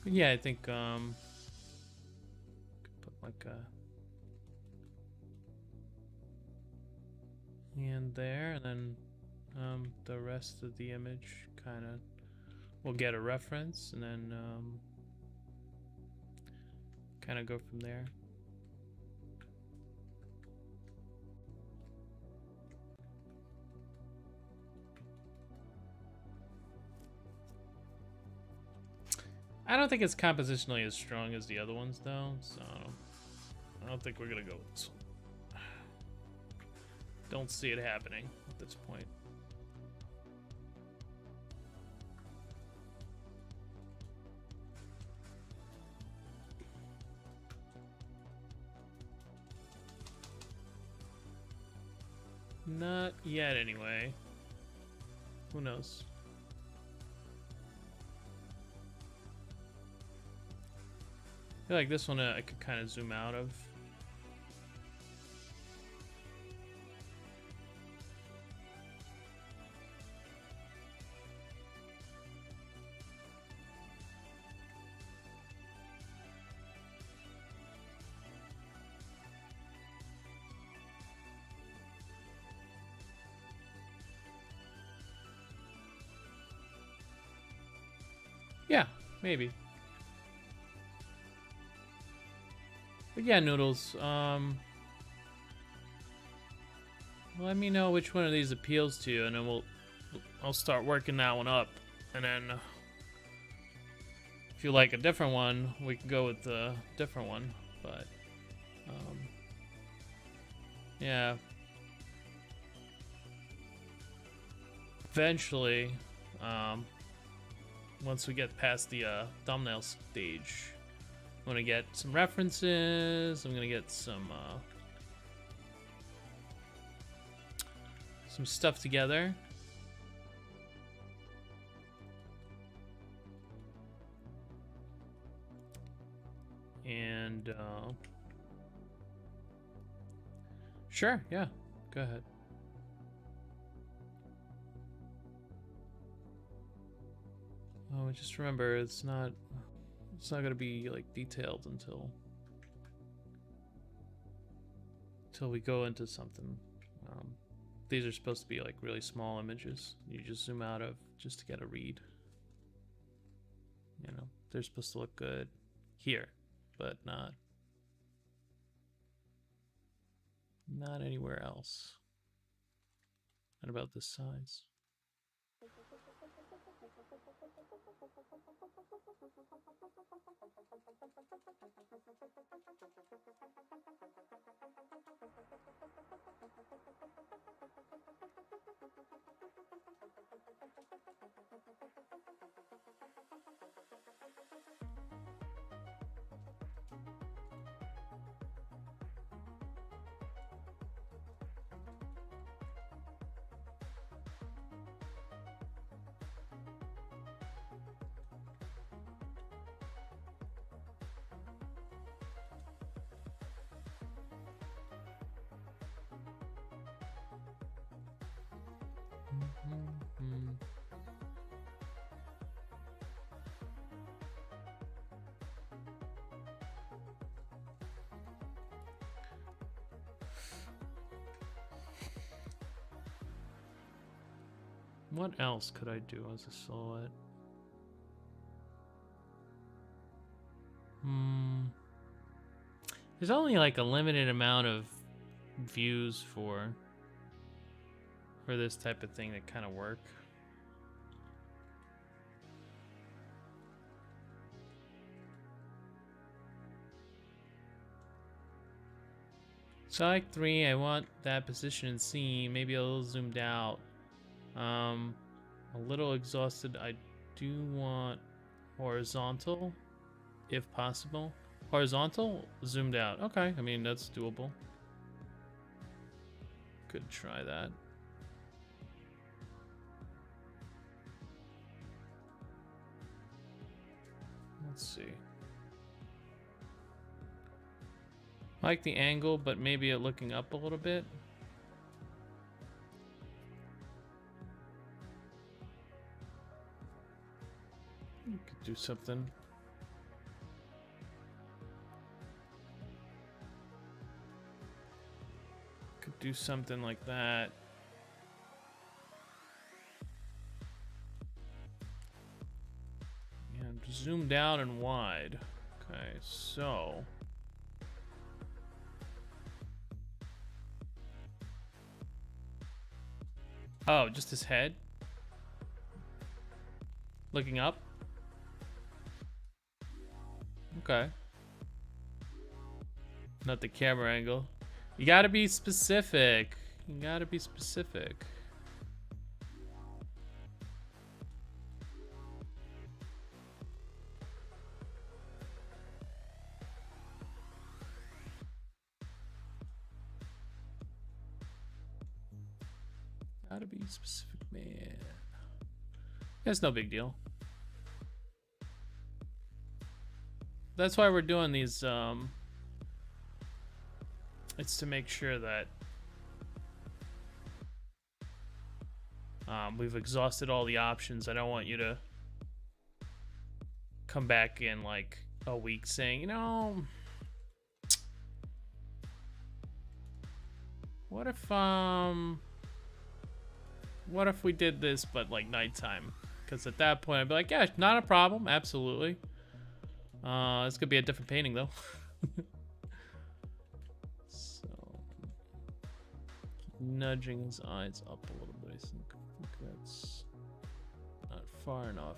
Yeah, I think could put like a hand there, and then the rest of the image kind of will get a reference, and then kind of go from there. I don't think it's compositionally as strong as the other ones, though, so I don't think we're gonna go with this one. Don't see it happening at this point. Not yet, anyway. Who knows? I feel like this one I could kind of zoom out of. Yeah, maybe. But yeah, Noodles, let me know which one of these appeals to you, and then I'll start working that one up. And then if you like a different one, we can go with the different one. But yeah, eventually, once we get past the thumbnail stage, I'm gonna get some references. I'm gonna get some stuff together. And sure, yeah, go ahead. Oh, just remember, it's not gonna be like detailed until we go into something. These are supposed to be like really small images. You just zoom out of just to get a read. You know, they're supposed to look good here, but not anywhere else. Not about this size. What else could I do as a silhouette? There's only like a limited amount of views for this type of thing that kind of work. Select 3, I want that position in C, maybe a little zoomed out. A little exhausted. I do want horizontal, if possible. Horizontal, zoomed out. Okay, I mean, that's doable. Could try that. Let's see. I like the angle, but maybe it looking up a little bit. You could do something. Could do something like that. And zoom down and wide. Okay, so oh, just his head? Looking up? Okay. Not the camera angle. You gotta be specific. You gotta be specific. Gotta be specific, man. That's no big deal. That's why we're doing these, it's to make sure that we've exhausted all the options. I don't want you to come back in like a week saying, you know, what if we did this but like nighttime? Because at that point I'd be like, yeah, not a problem, absolutely. This could be a different painting though. So nudging his eyes up a little bit. I think that's not far enough.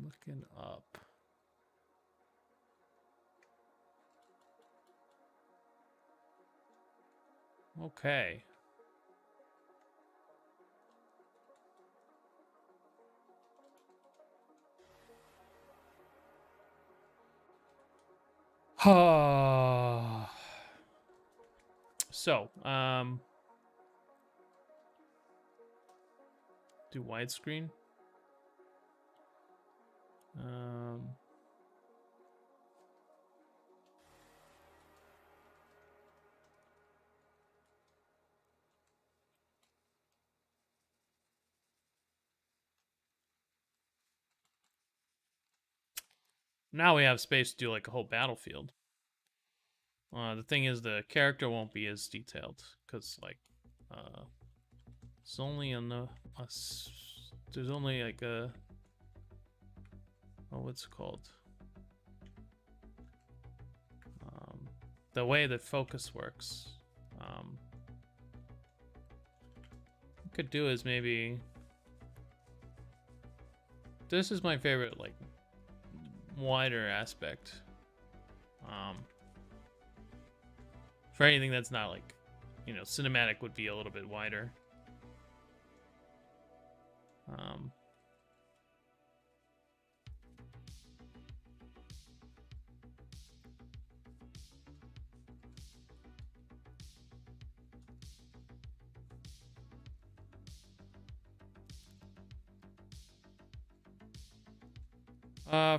Looking up. Okay. So, do widescreen. Now we have space to do like a whole battlefield. The thing is, the character won't be as detailed because, like, it's only on the there's only like a what's it called? The way that focus works. What I could do is maybe this is my favorite, like, wider aspect. For anything that's not like, you know, cinematic would be a little bit wider.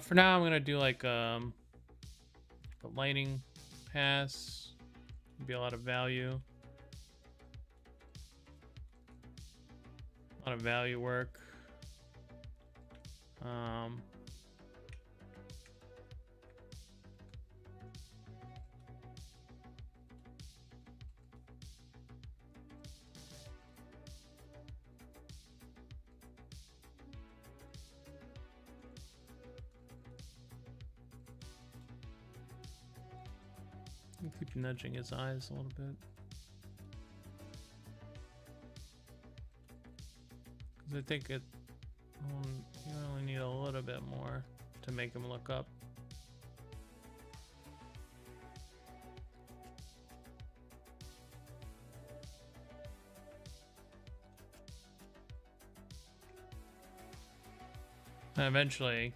For now, I'm gonna do like the lighting pass. Be a lot of value. A lot of value work. Keep nudging his eyes a little bit. Because I think you only need a little bit more to make him look up. And eventually,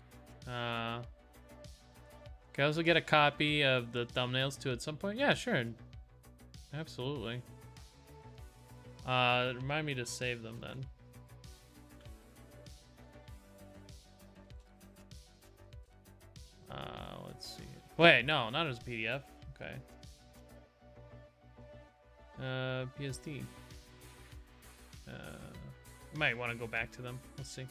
can I also get a copy of the thumbnails too at some point? Yeah, sure. Absolutely. Remind me to save them then. Let's see. Wait, no, not as a PDF. Okay. PSD. Might want to go back to them. Let's see.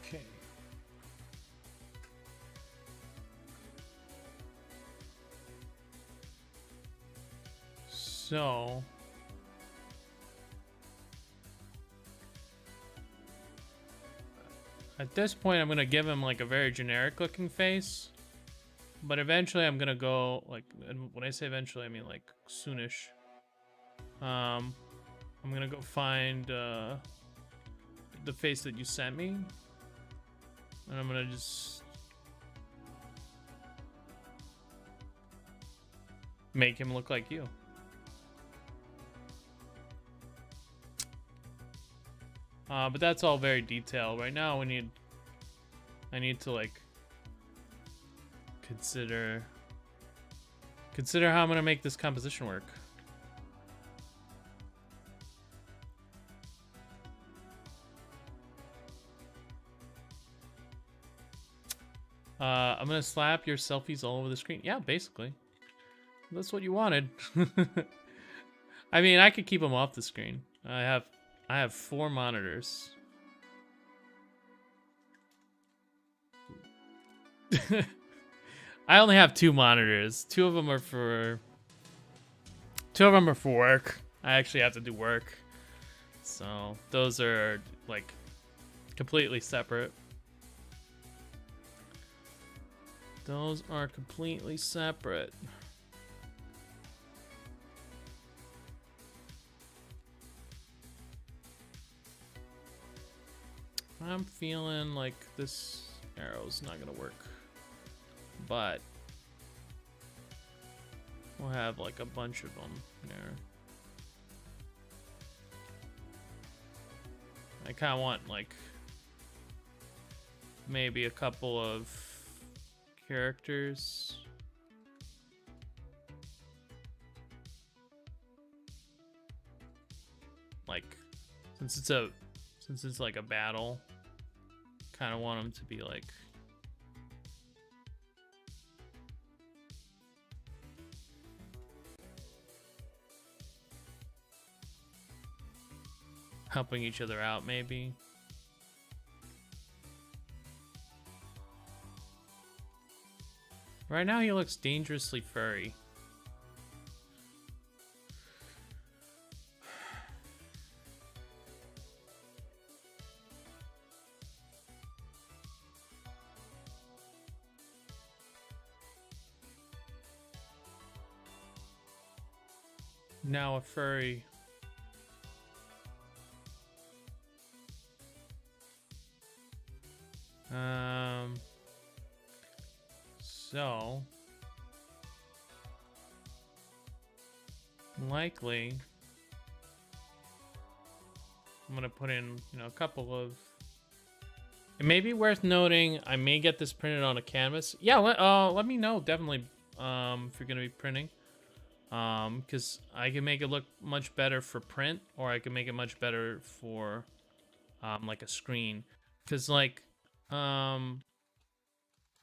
Okay. So at this point, I'm gonna give him like a very generic looking face, but eventually I'm gonna go like, and when I say eventually, I mean like soonish. I'm gonna go find the face that you sent me, and I'm gonna just make him look like you. But that's all very detailed. Right now, I need to like consider how I'm gonna make this composition work. I'm gonna slap your selfies all over the screen. Yeah, basically. That's what you wanted. I mean, I could keep them off the screen. I have 4 monitors. I only have 2 monitors. 2 of them are for work. I actually have to do work. So, those are like completely separate. Those are completely separate. I'm feeling like this arrow's not gonna work, but we'll have like a bunch of them there. I kind of want like maybe a couple of characters. Like since it's like a battle, kind of want them to be like helping each other out, maybe. Right now he looks dangerously furry. Now a furry. So likely I'm gonna put in, you know, a couple of. It may be worth noting I may get this printed on a canvas. Yeah, let me know definitely if you're gonna be printing. Because I can make it look much better for print, or I can make it much better for like a screen. Because like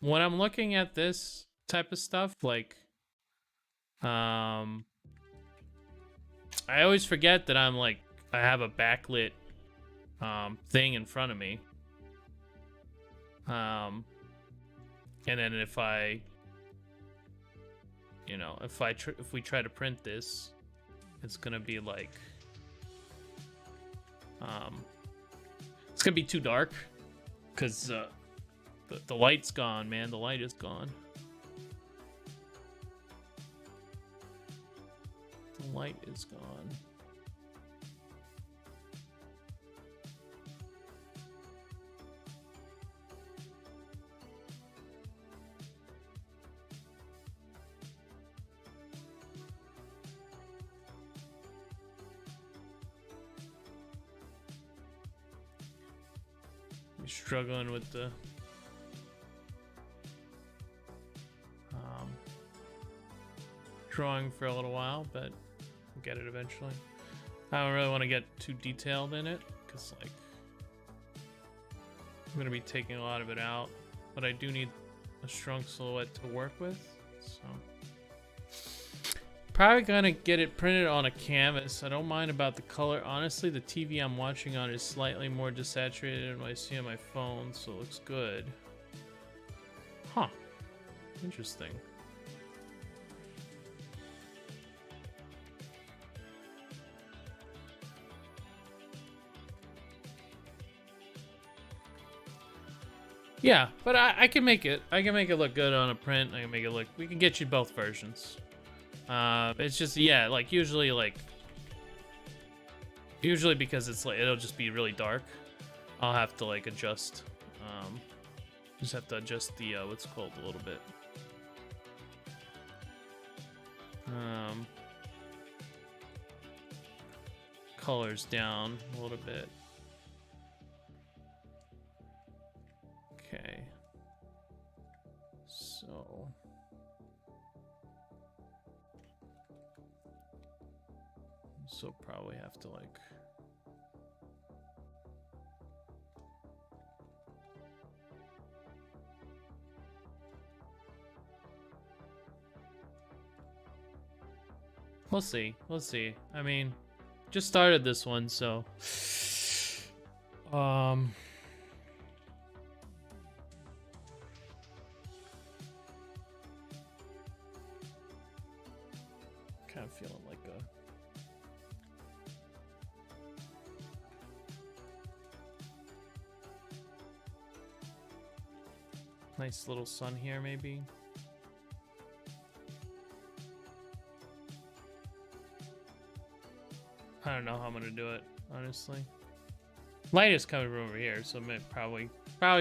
when I'm looking at this type of stuff, like I always forget that I'm like I have a backlit thing in front of me. And then if I, you know, if we try to print this, it's gonna be like it's gonna be too dark because the light's gone, man. The light is gone. The light is gone. I'm struggling with the drawing for a little while, but we'll get it eventually. I don't really want to get too detailed in it because like I'm gonna be taking a lot of it out, but I do need a strong silhouette to work with, so probably gonna get it printed on a canvas. I don't mind about the color. Honestly, the TV I'm watching on is slightly more desaturated than what I see on my phone, so it looks good. Huh. Interesting. Yeah, but I can make it. I can make it look good on a print. I can make it look. We can get you both versions. It's just, yeah, like usually because it's like it'll just be really dark. I'll have to like adjust. Just have to adjust the what's it called a little bit. Colors down a little bit. Okay. So probably have to like we'll see. We'll see. I mean, just started this one, so kind of feeling like a nice little sun here, maybe. I don't know how I'm gonna do it, honestly. Light is coming from over here, so it probably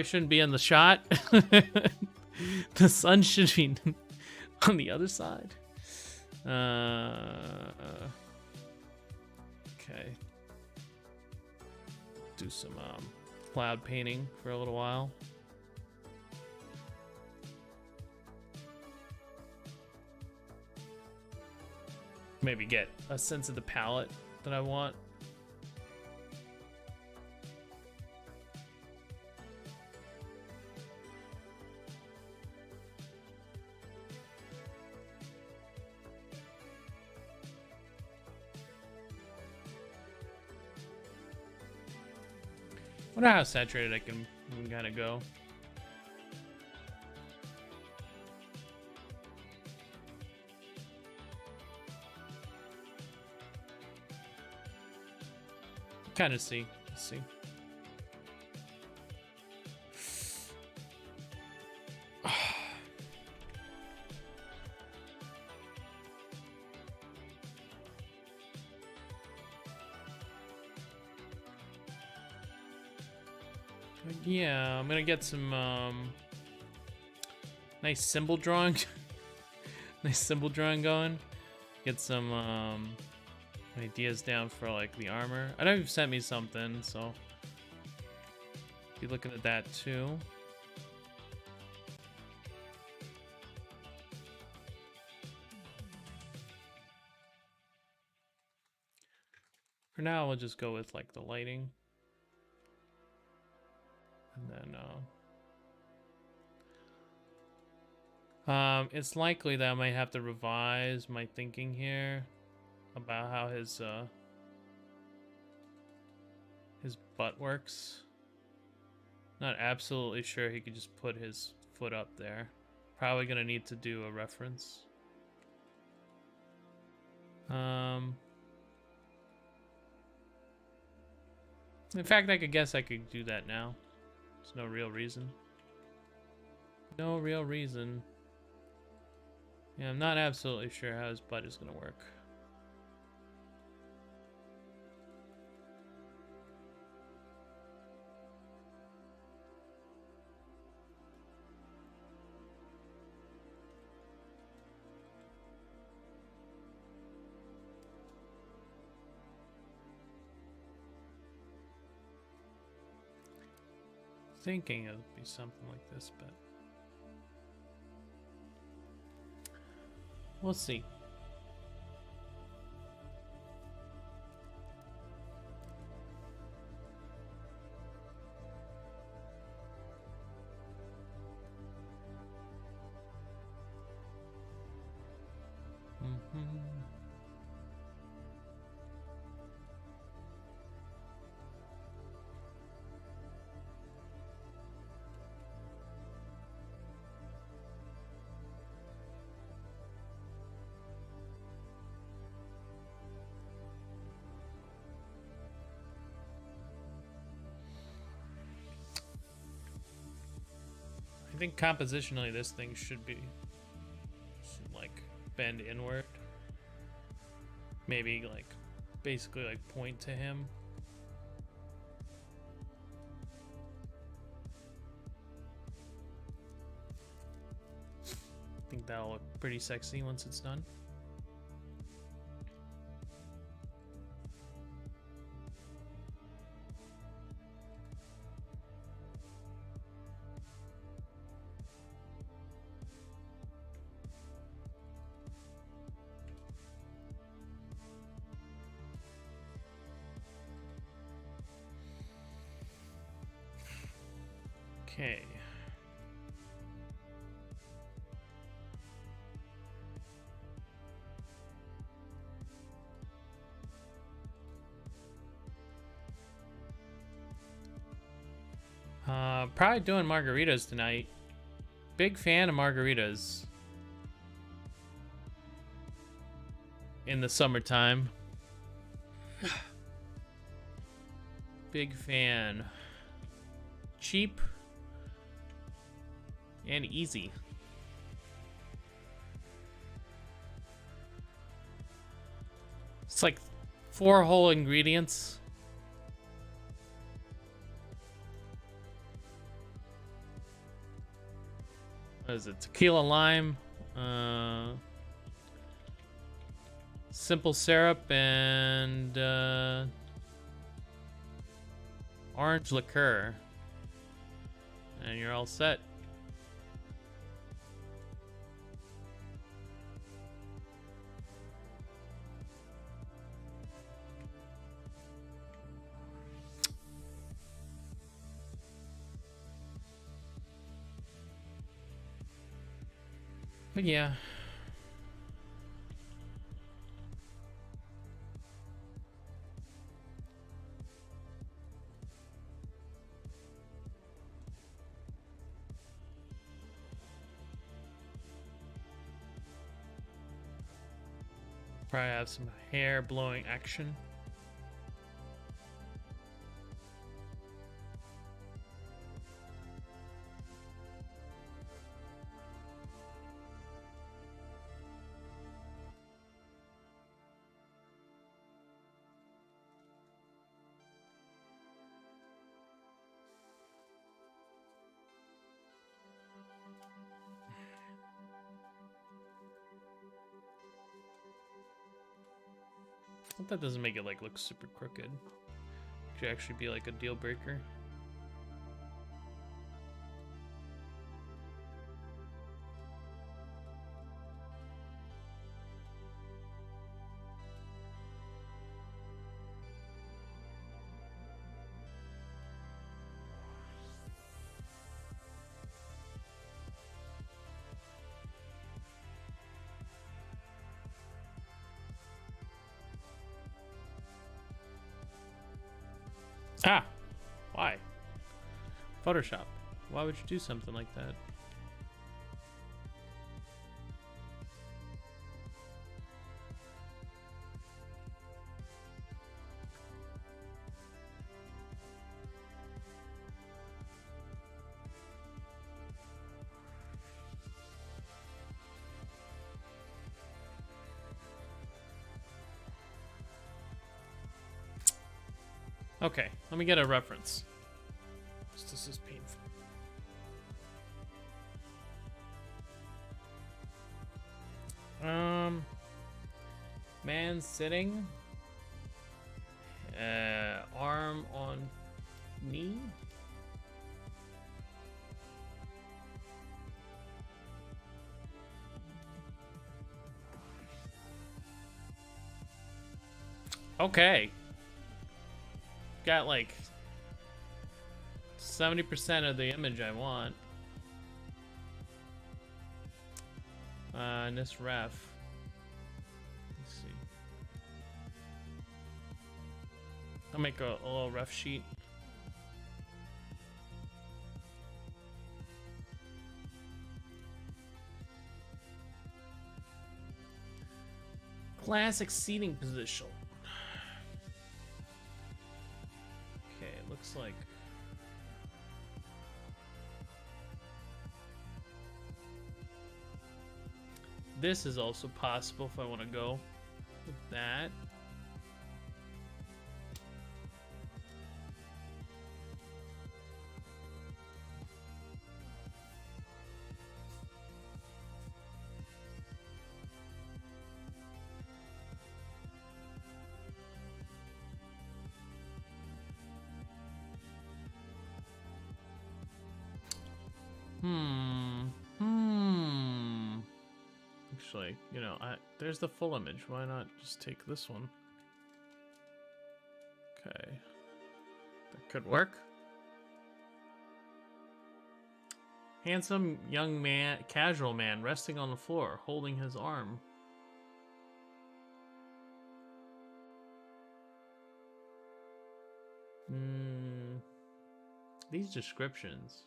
shouldn't be in the shot. The sun should be on the other side. Okay. Do some cloud painting for a little while. Maybe get a sense of the palette that I want. I wonder how saturated I can kind of go. Kind of see. Let's see. Yeah, I'm gonna get some nice symbol drawing. Nice symbol drawing going. Get some ideas down for like the armor. I know you've sent me something, so be looking at that too. For now, we'll just go with like the lighting. And then it's likely that I might have to revise my thinking here about how his butt works. Not absolutely sure he could just put his foot up there. Probably gonna need to do a reference. In fact, I guess I could do that now. There's no real reason. No real reason. Yeah, I'm not absolutely sure how his butt is gonna work. Thinking it would be something like this, but we'll see. I think compositionally this thing should like bend inward. Maybe like basically like point to him. I think that'll look pretty sexy once it's done. Okay. Probably doing margaritas tonight. Big fan of margaritas in the summertime. Big fan. Cheap and easy. It's like 4 whole ingredients. What is it? Tequila lime, simple syrup, and orange liqueur. And you're all set. But yeah. Probably have some hair blowing action. That doesn't make it like look super crooked. Could actually be like a deal breaker. Ah, why? Photoshop. Why would you do something like that? Okay, let me get a reference. This is painful. Man sitting, arm on knee. Okay. Got like 70% of the image I want. In this ref. Let's see. I'll make a little ref sheet. Classic seating position. Okay, it looks like this is also possible if I want to go with that. Actually, you know, there's the full image. Why not just take this one? Okay. That could work. Handsome young man, casual man, resting on the floor, holding his arm. These descriptions.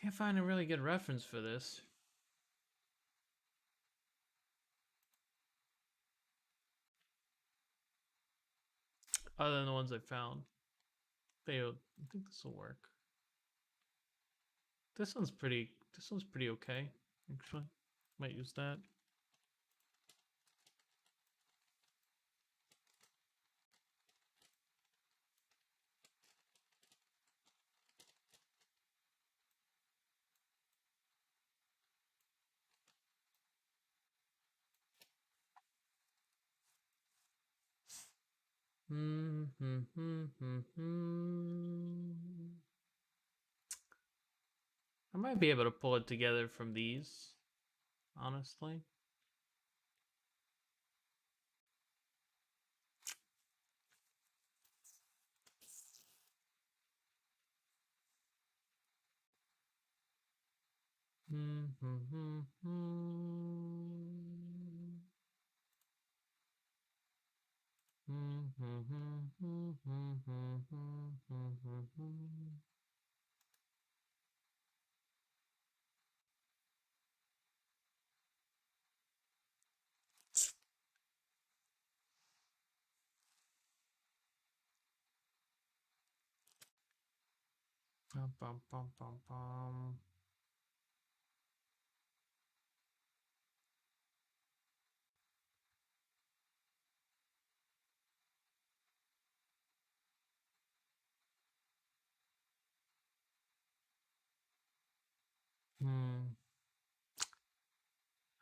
Can't find a really good reference for this. other than the ones I found. I think this will work. This one's pretty okay, actually. Might use that. I might be able to pull it together from these, honestly. Bum, bum, bum, bum, bum.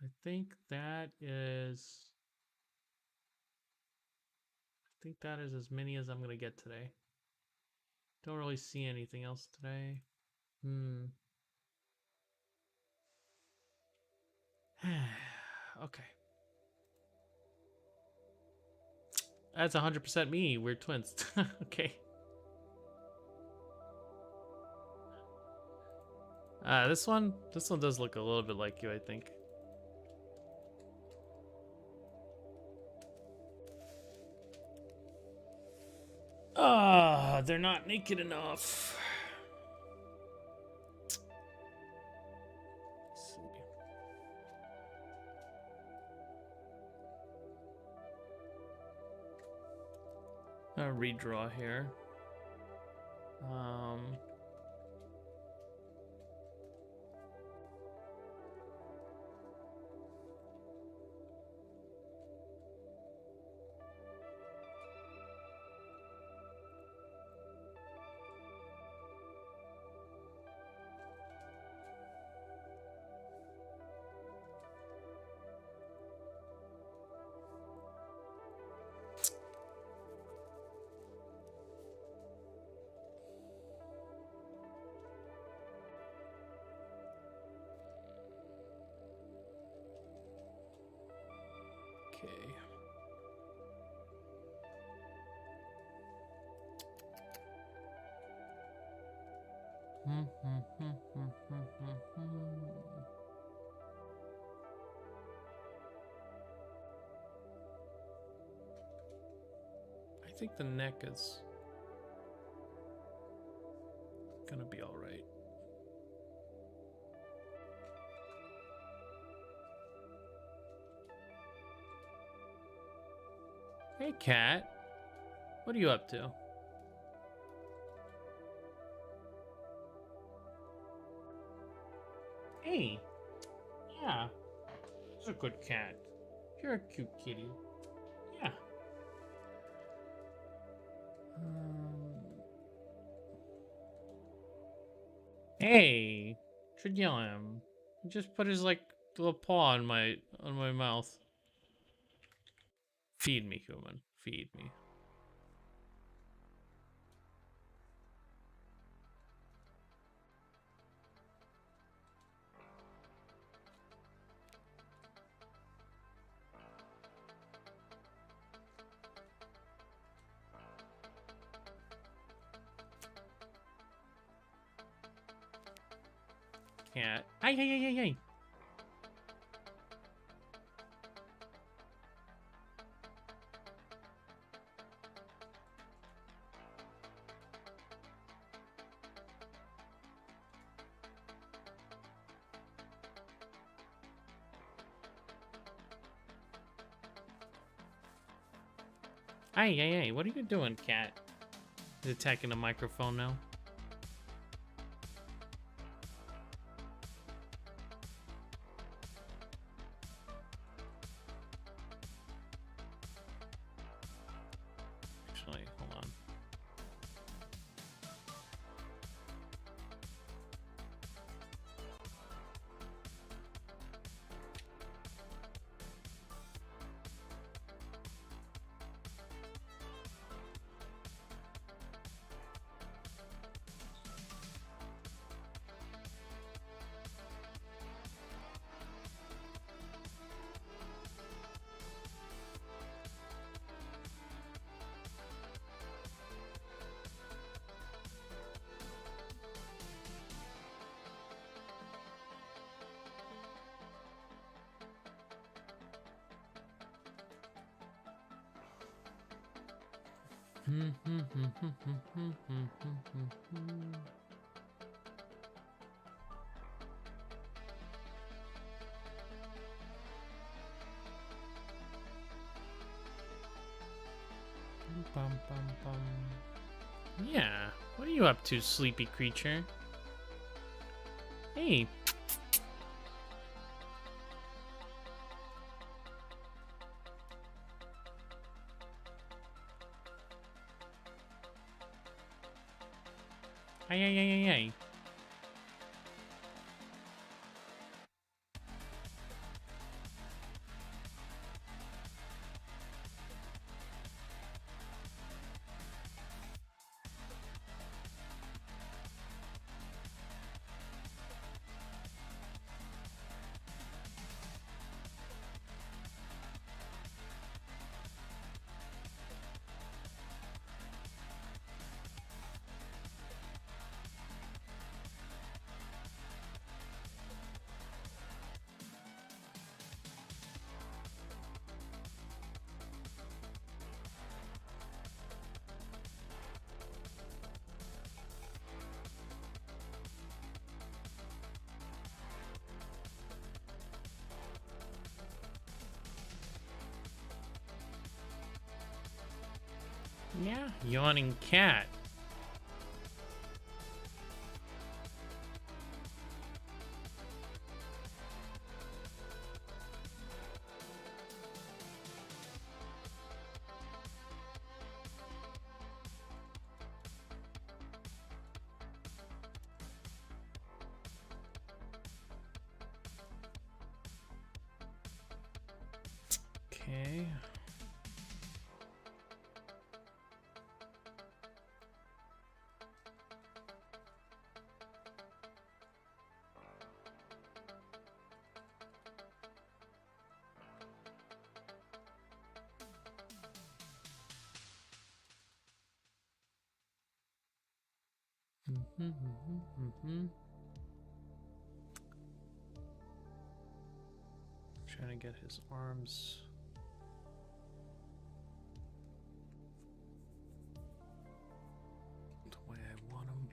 I think that is. I think that is as many as I'm gonna get today. Don't really see anything else today. Okay. That's 100% me. We're twins. Okay. This one does look a little bit like you, I think. Ah, they're not naked enough. Let's see. Redraw here. Okay. I think the neck is gonna be all right. Hey, cat. What are you up to? Hey. Yeah. It's a good cat. You're a cute kitty. Yeah. Hey. Should yell at him. He just put his like little paw on my mouth. Feed me, human. Feed me. Cat. Hey, hey, hey, hey, hey. Hey, what are you doing, cat? He's attacking the microphone now. Actually, hold on. Yeah, what are you up to, sleepy creature? Hey. Hey. Yeah, yawning cat. Okay. Trying to get his arms. The way I want him.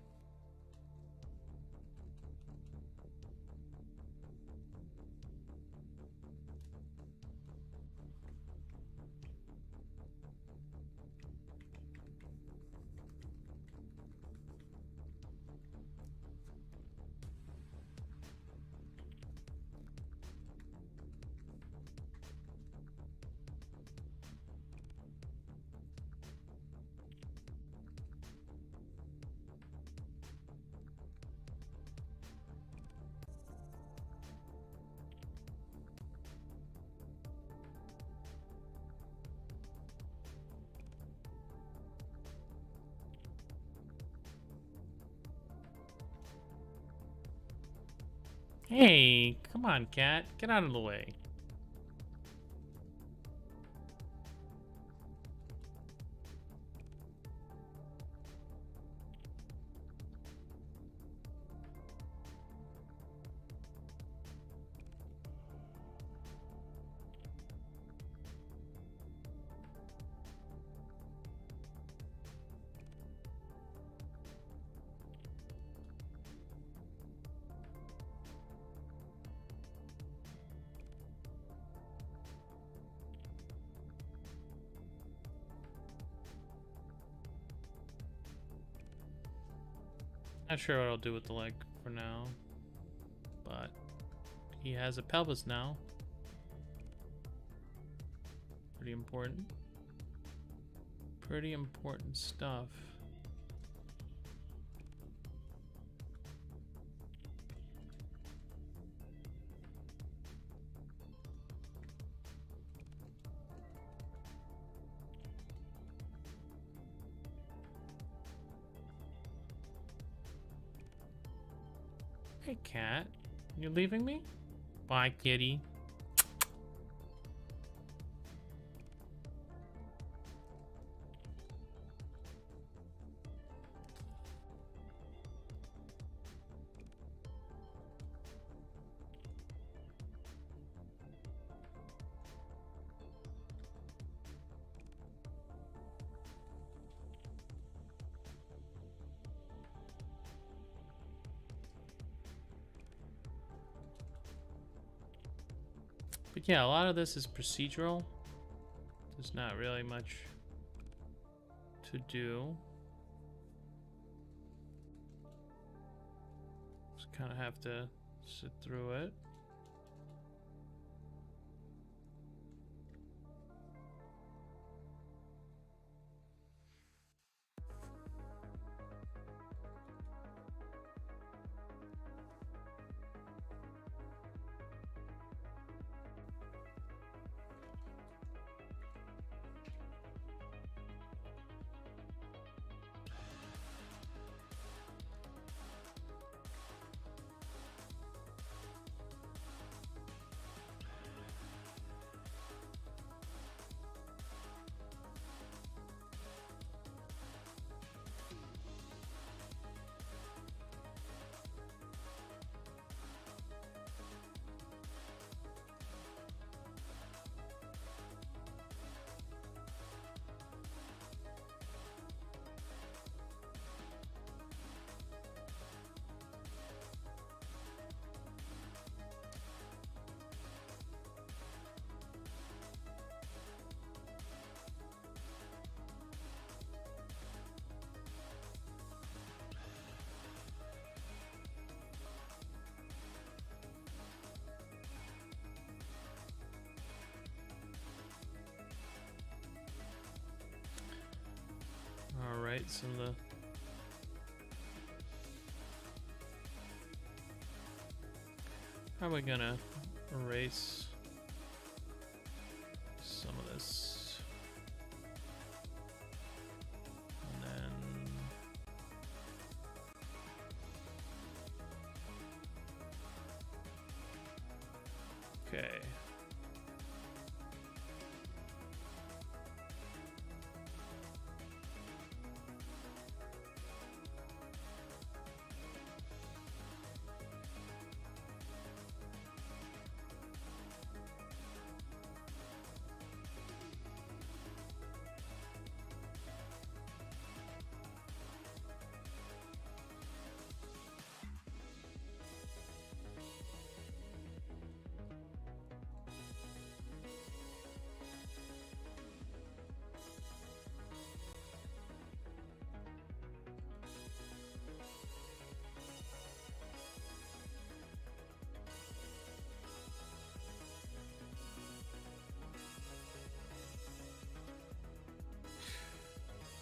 Hey, come on, cat. Get out of the way. Not sure what I'll do with the leg for now, but he has a pelvis now. Pretty important. Pretty important stuff. Hey, cat. You leaving me? Bye, kitty. But yeah, a lot of this is procedural. There's not really much to do. Just kind of have to sit through it. All right, some of the how are we gonna erase some of this? And then okay.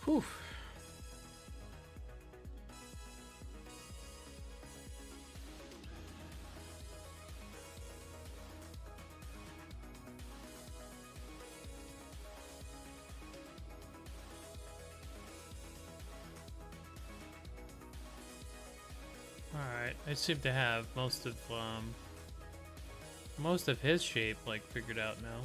Whew. Alright, I seem to have most of his shape like figured out now.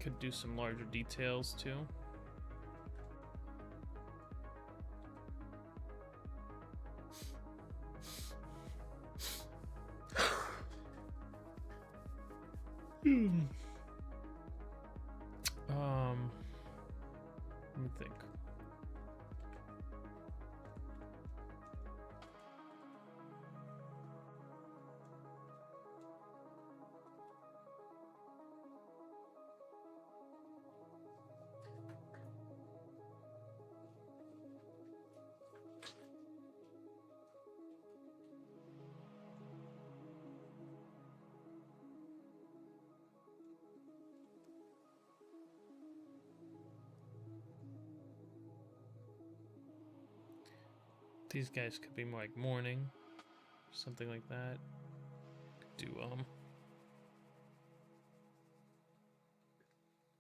Could do some larger details too. Let me think. These guys could be more like morning, something like that. Could do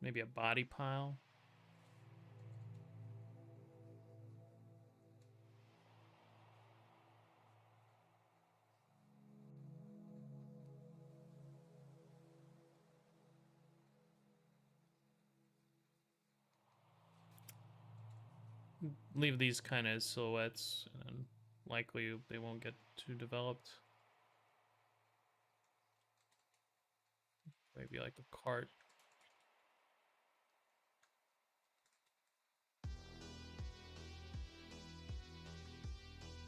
maybe a body pile. Leave these kind of silhouettes, and likely they won't get too developed. Maybe like a cart.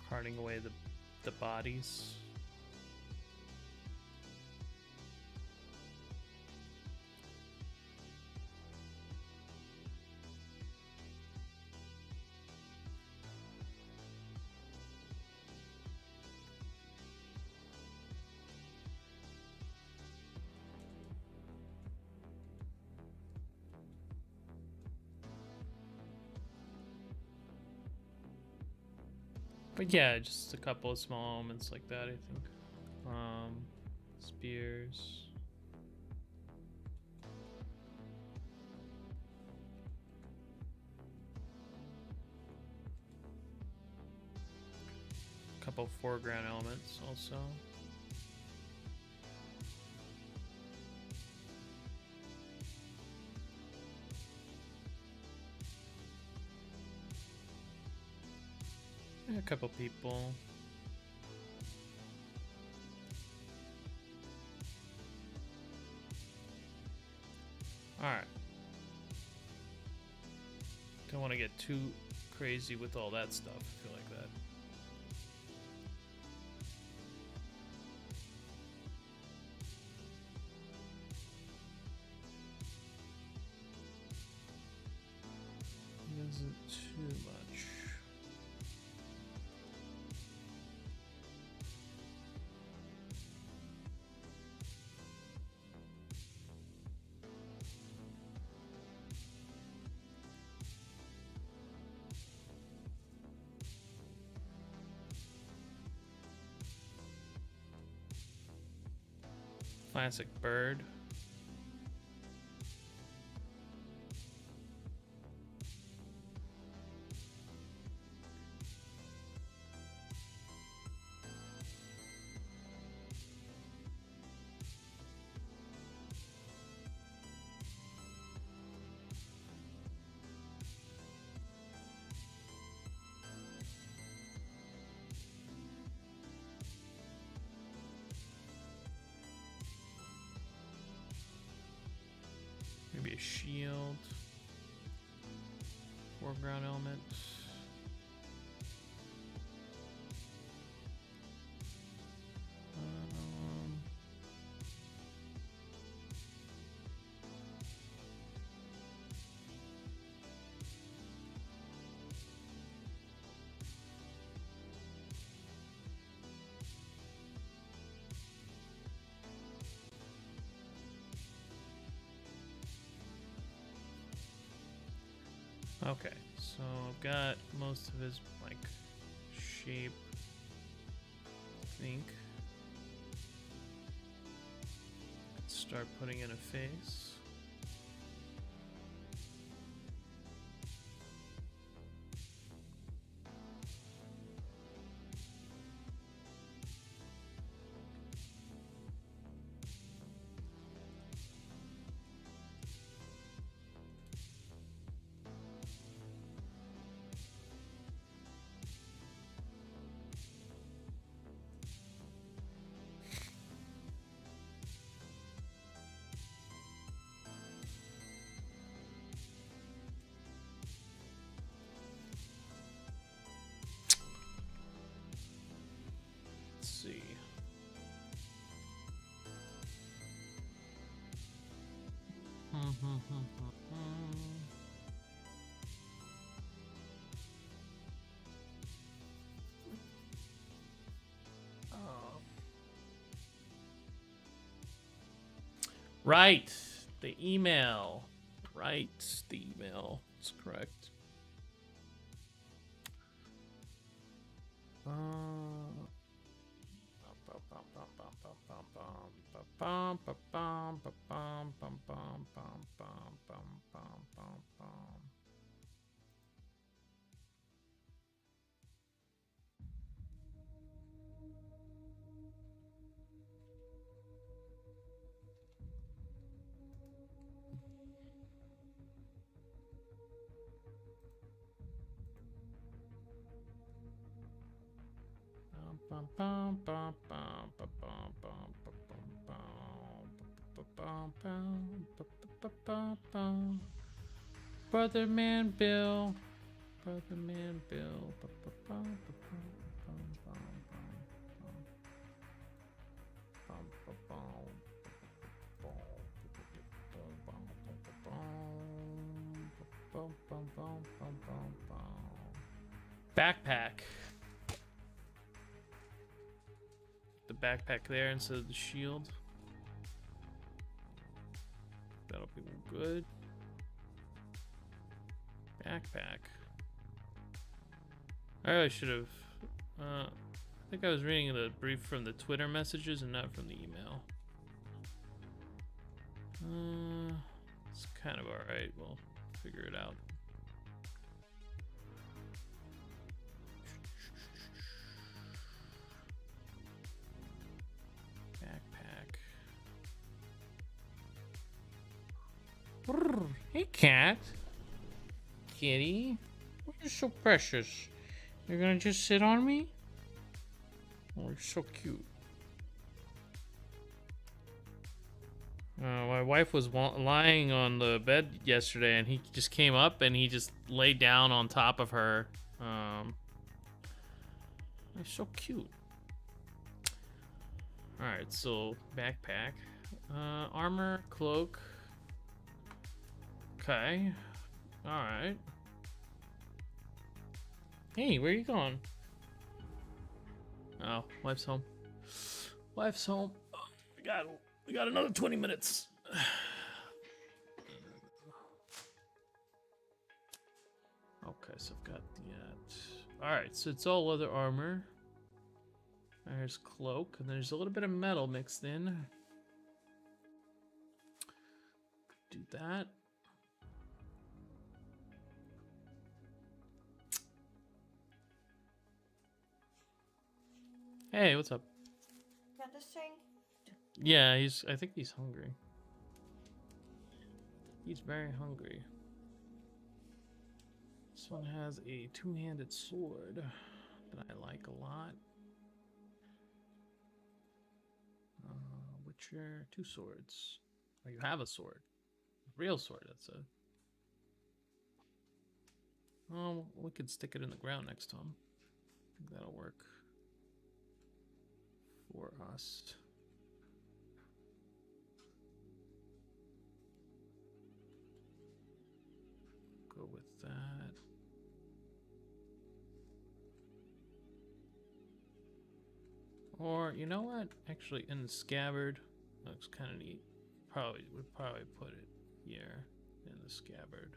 Carting away the bodies. But yeah, just a couple of small elements like that, I think. Spears. A couple foreground elements also. A couple people. Alright. Don't want to get too crazy with all that stuff, I feel like that. Isn't too much. Classic bird. Maybe a shield. Foreground element. Okay, so I've got most of his like shape, I think. Let's start putting in a face. Right, the email. Right, the email. That's correct. Brother Man Bill. Brother Man Bill. Backpack. The backpack there instead of the shield. That'll be good. Backpack. I really should have. I think I was reading the brief from the Twitter messages and not from the email. It's kind of alright. We'll figure it out. Backpack. Hey, cat. Kitty. You're so precious. You're gonna just sit on me? Oh, you're so cute. My wife was lying on the bed yesterday, and he just came up and he just laid down on top of her. It's so cute. Alright, so backpack. Armor, cloak. Okay. Alright. Hey, where are you going? Oh, wife's home. Wife's home. Oh, we got another 20 minutes. Okay, so I've got that. Alright, so it's all leather armor. There's cloak, and there's a little bit of metal mixed in. Do that. Hey, what's up? Got this thing? Yeah, I think he's hungry. He's very hungry. This one has a two-handed sword that I like a lot. Witcher, 2 swords. Oh, you have a sword. A real sword, that's a... Oh, we could stick it in the ground next to him. I think that'll work for us. Go with that. Or, you know what? Actually, in the scabbard, looks kind of neat. Would probably put it here in the scabbard.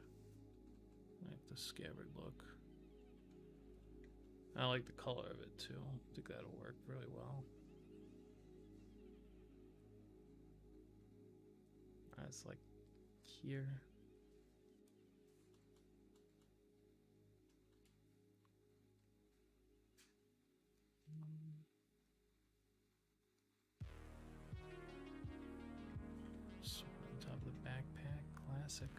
I like the scabbard look. I like the color of it too. I think that'll work really well. It's like here. So on top of the backpack, classic.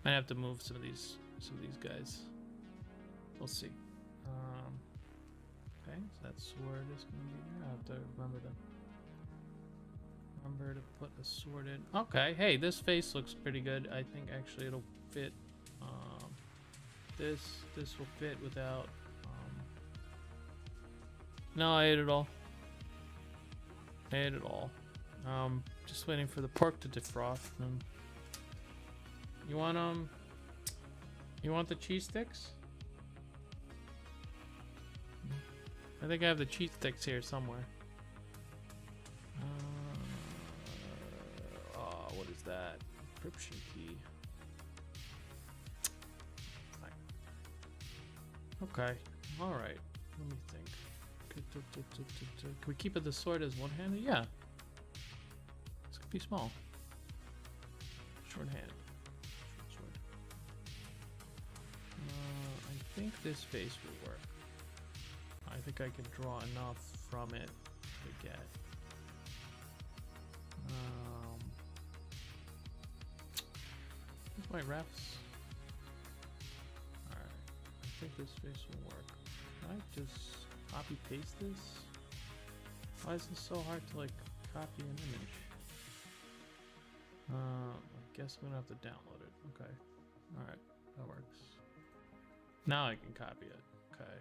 Might have to move some of these guys. We'll see. Okay, so that sword is gonna be there. I have to remember to put a sword in. Okay, hey, this face looks pretty good. I think actually it'll fit. This will fit without. No, I ate it all. I ate it all. Just waiting for the pork to defrost and You want You want the cheese sticks? I think I have the cheese sticks here somewhere. Oh, what is that? Encryption key. Okay. All right. Let me think. Can we keep it the sword as one-handed? Yeah. This could be small. Short-handed. Short sword. I think this face will work. I think I can draw enough from it to get. Where's my refs? Alright. I think this face will work. Can I just copy paste this? Why is this so hard to like copy an image? I guess I'm gonna have to download it. Okay. Alright, that works. Now I can copy it. Okay.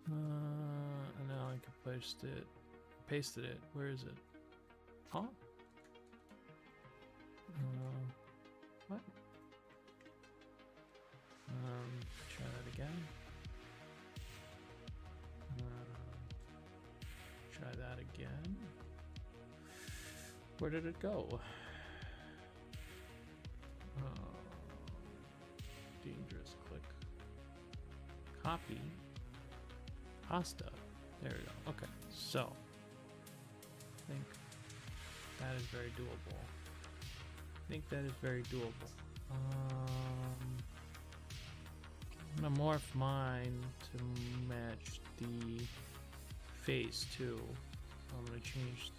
And now I can pasted it. Where is it? Huh? What? Try that again. Try that again. Where did it go? Dangerous. Click. Copy. Pasta. There we go. Okay, so I think that is very doable. I'm gonna morph mine to match the face too. I'm gonna change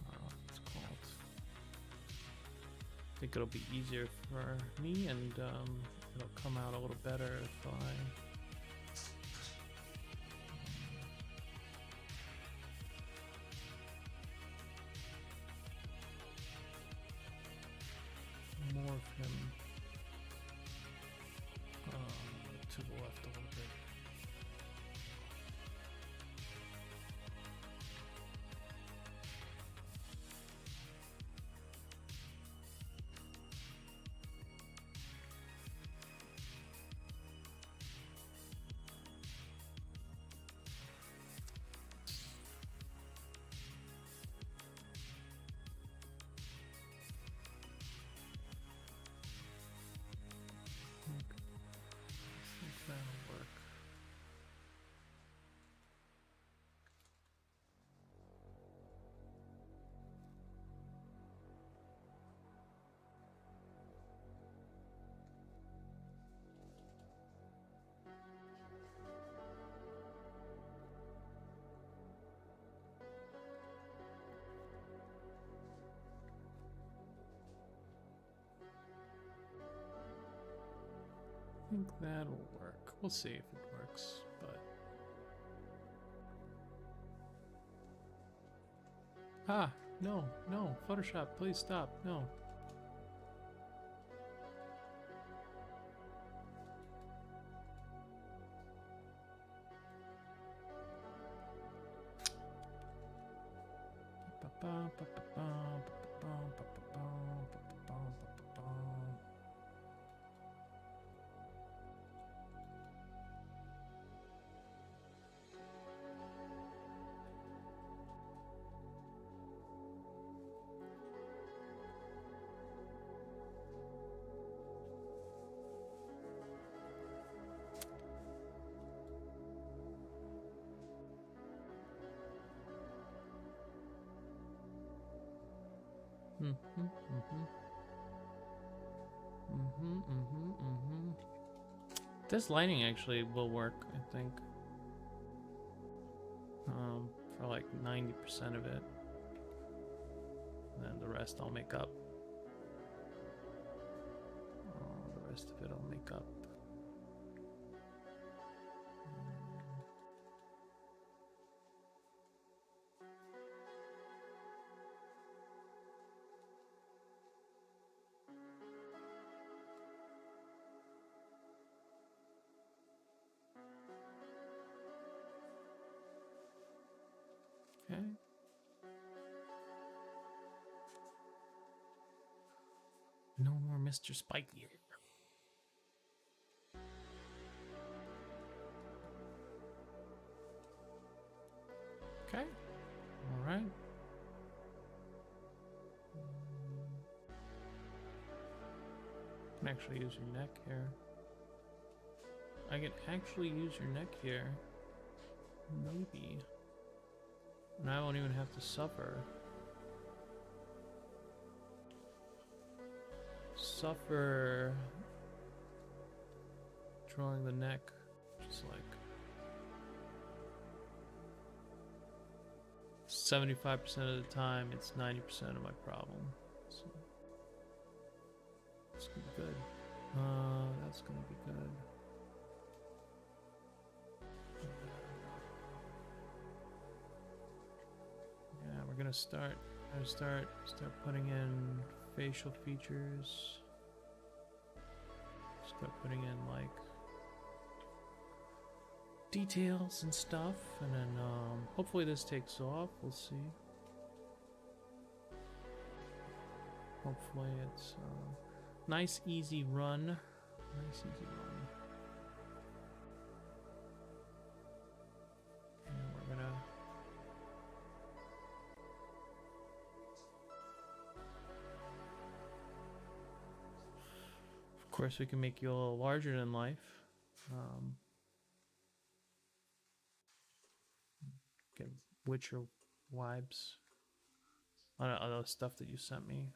what it's called. I think it'll be easier for me, and it'll come out a little better if I morph him to the left a little bit. That'll work. I think that'll work. We'll see if it works, but no, Photoshop, please stop. No. This lighting actually will work, I think. For like 90% of it. And then the rest I'll make up. The rest of it I'll make up. Okay. Mr. Spiky. Okay. All right. I can actually use your neck here. I can actually use your neck here. Maybe. And I won't even have to suffer. Suffer drawing the neck, just like 75% of the time, it's 90% of my problem. So it's gonna be good. That's gonna be good. Yeah, we're gonna start putting in facial features. Start putting in like details and stuff, and then hopefully this takes off. We'll see. Hopefully it's a nice easy run. Nice easy run. And we're gonna of course we can make you a little larger than life. Get Witcher vibes. Other stuff that you sent me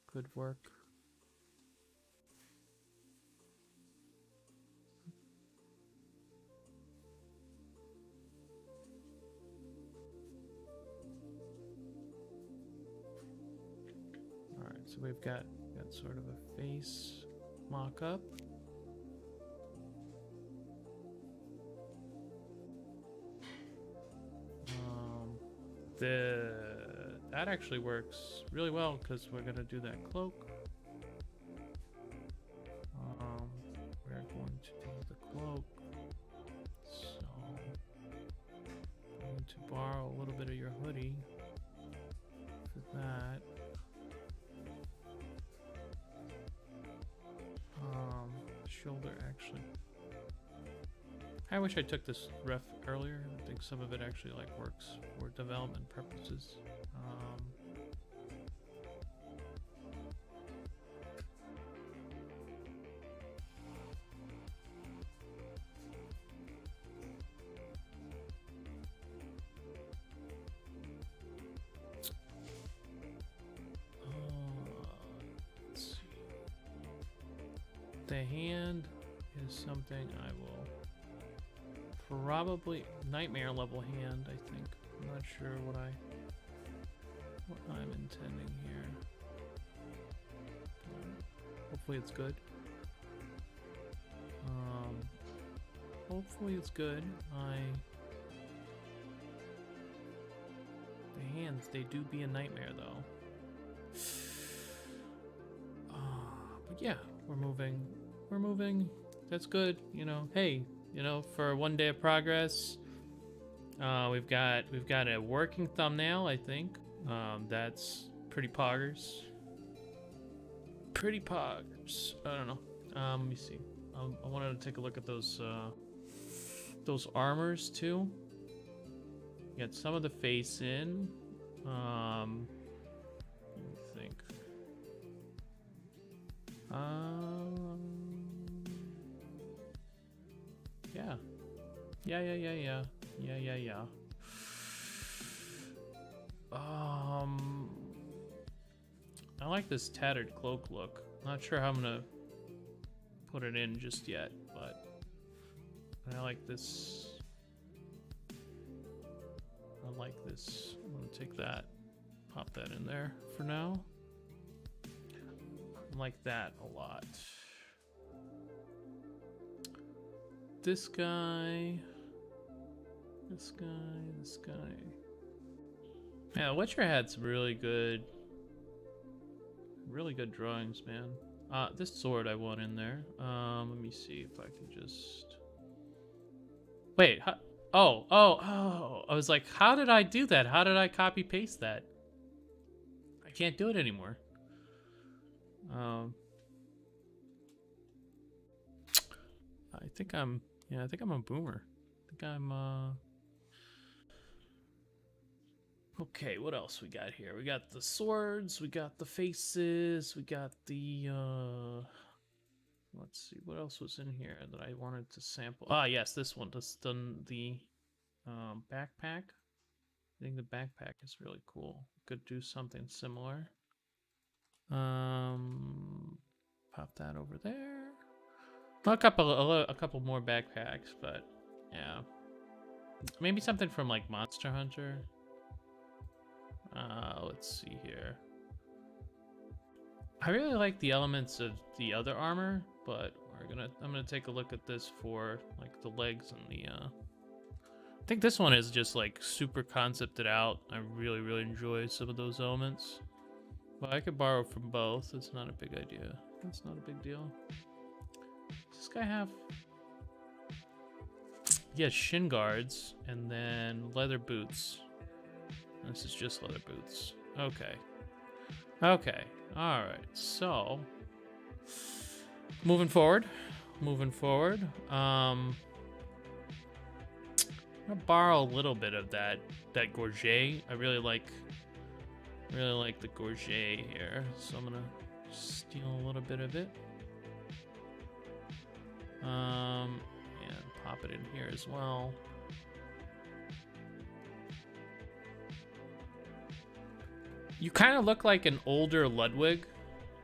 could work. All right, so we've got sort of a face mock-up. That actually works really well because we're gonna do that cloak. We're going to do the cloak. So I'm going to borrow a little bit of your hoodie for that. Shoulder actually. I wish I took this ref earlier. I think some of it actually like works for development purposes. Let's see. The hand is something I will probably nightmare level hand, I think. I'm not sure what I'm intending here. Hopefully it's good. Hopefully it's good. The hands, they do be a nightmare though. But yeah, we're moving. That's good, you know. Hey, you know, for one day of progress, we've got a working thumbnail, I think. That's pretty poggers. Pretty poggers. I don't know. Let me see. I wanted to take a look at those armors too. Get some of the face in. Let me think. Yeah. I like this tattered cloak look. Not sure how I'm gonna put it in just yet, but I like this. I'm gonna take that, pop that in there for now. I like that a lot. This guy. Yeah, Witcher had some really good drawings, man. This sword I want in there. Let me see if I can just... Wait, oh. I was like, how did I do that? How did I copy paste that? I can't do it anymore. think I'm I think I'm a boomer. I think I'm okay, what else we got here? We got the swords, we got the faces, we got the let's see, what else was in here that I wanted to sample? Ah, yes, this one. This done the backpack. I think the backpack is really cool. Could do something similar. Pop that over there. Well, a couple more backpacks, but yeah, maybe something from like Monster Hunter. Let's see here. I really like the elements of the other armor, but I'm gonna take a look at this for like the legs and the I think this one is just like super concepted out. I really enjoy some of those elements. But I could borrow from both. It's not a big idea. It's not a big deal. Does this guy have... He has shin guards and then leather boots. This is just leather boots. Okay. Okay. Alright. So... Moving forward. I'm gonna borrow a little bit of that gorget. I really like the gorget here, so I'm gonna steal a little bit of it. And pop it in here as well. You kind of look like an older Ludwig,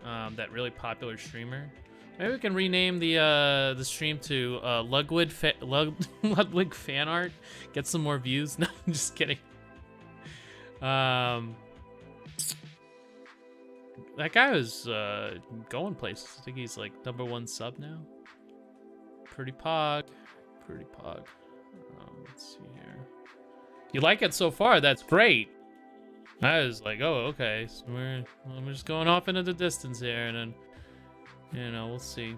that really popular streamer. Maybe we can rename the stream to Ludwig fan art. Get some more views. No, I'm just kidding. That guy was going places. I think he's like #1 sub now. Pretty pog. Let's see here. You like it so far? That's great. I was like, oh, okay. So we're just going off into the distance here, and then, we'll see.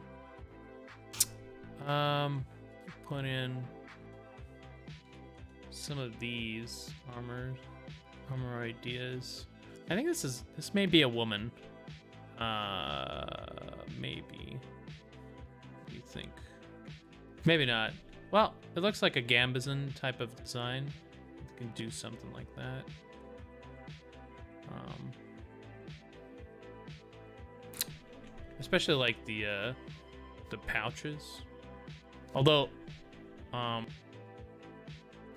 Put in some of these armor ideas. I think this may be a woman. Maybe. What do you think? Maybe not. Well, it looks like a Gambazon type of design. You can do something like that. Especially like the pouches. Although,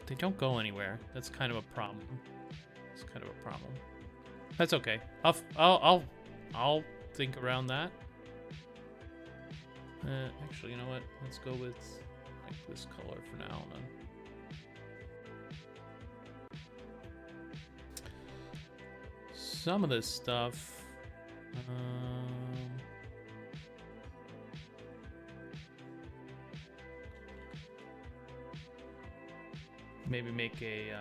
they don't go anywhere. That's kind of a problem. That's okay. I'll think around that. Actually, you know what? Let's go with like this color for now. Then. Some of this stuff. Maybe make a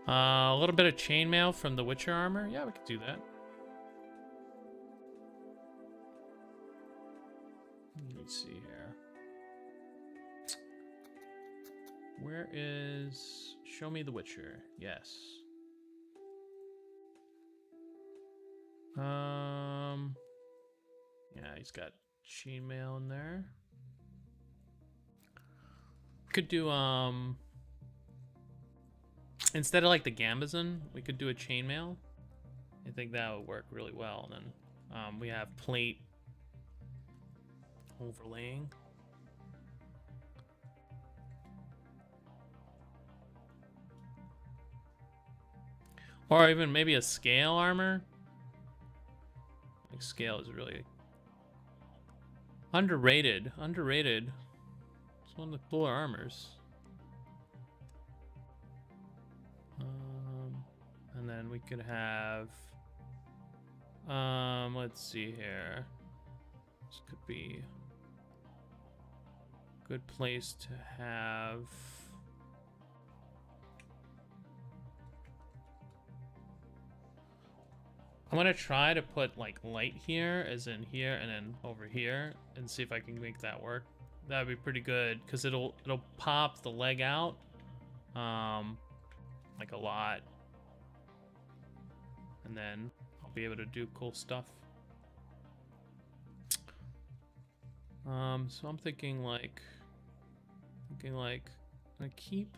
little bit of chainmail from the Witcher armor. Yeah, we could do that. Let me see here. Where is... Show me the Witcher. Yes. Yeah, he's got chainmail in there. Could do instead of like the Gambazon, we could do a chainmail. I think that would work really well. And then we have plate overlaying. Or even maybe a scale armor. Like scale is really underrated. It's one of the cooler armors. And then we could have let's see here. This could be a good place to have I'm gonna try to put like light here, as in here, and then over here, and see if I can make that work. That'd be pretty good, because it'll pop the leg out, like a lot, and then I'll be able to do cool stuff. So I'm thinking like, I keep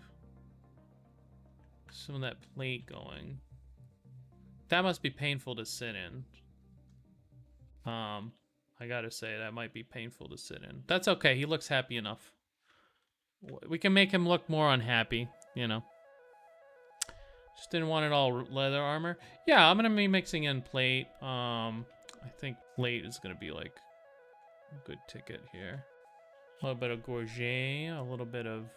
some of that plate going. That must be painful to sit in. I gotta say that might be painful to sit in. That's okay. He looks happy enough. We can make him look more unhappy, you know. Just didn't want it all leather armor. Yeah, I'm gonna be mixing in plate. I think plate is gonna be like a good ticket here. A little bit of gorget, a little bit of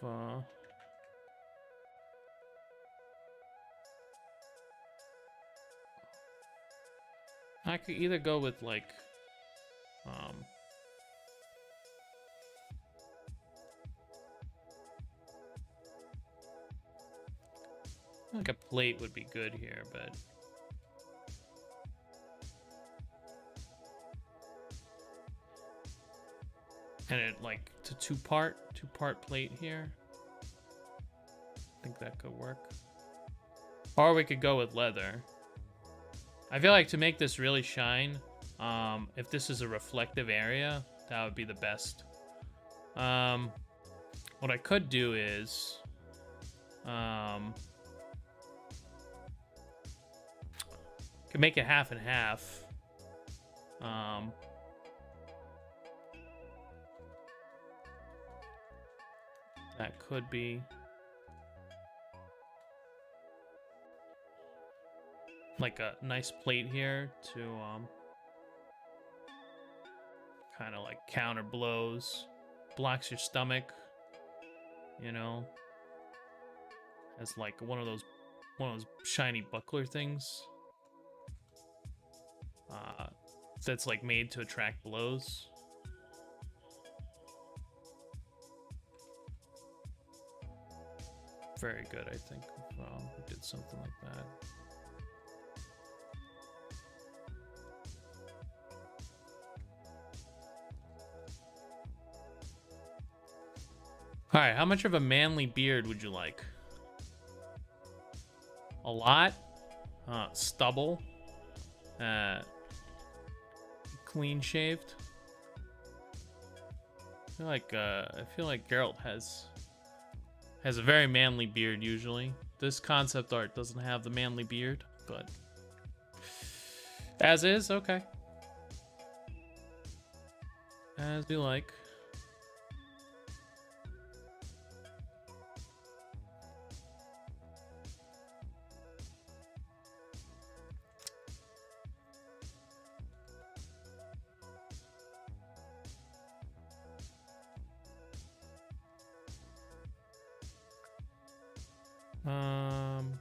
I could either go with like like a plate would be good here, but and it like to two-part plate here. I think that could work. Or we could go with leather. I feel like to make this really shine, if this is a reflective area, that would be the best. What I could do is could make it half and half. That could be like a nice plate here to kind of like counter blows, blocks your stomach, you know, as like one of those shiny buckler things that's like made to attract blows. Very good, I think, if we did something like that. All right, how much of a manly beard would you like? A lot? Stubble? Clean shaved? I feel like Geralt has a very manly beard usually. This concept art doesn't have the manly beard, but as is, okay. As you like.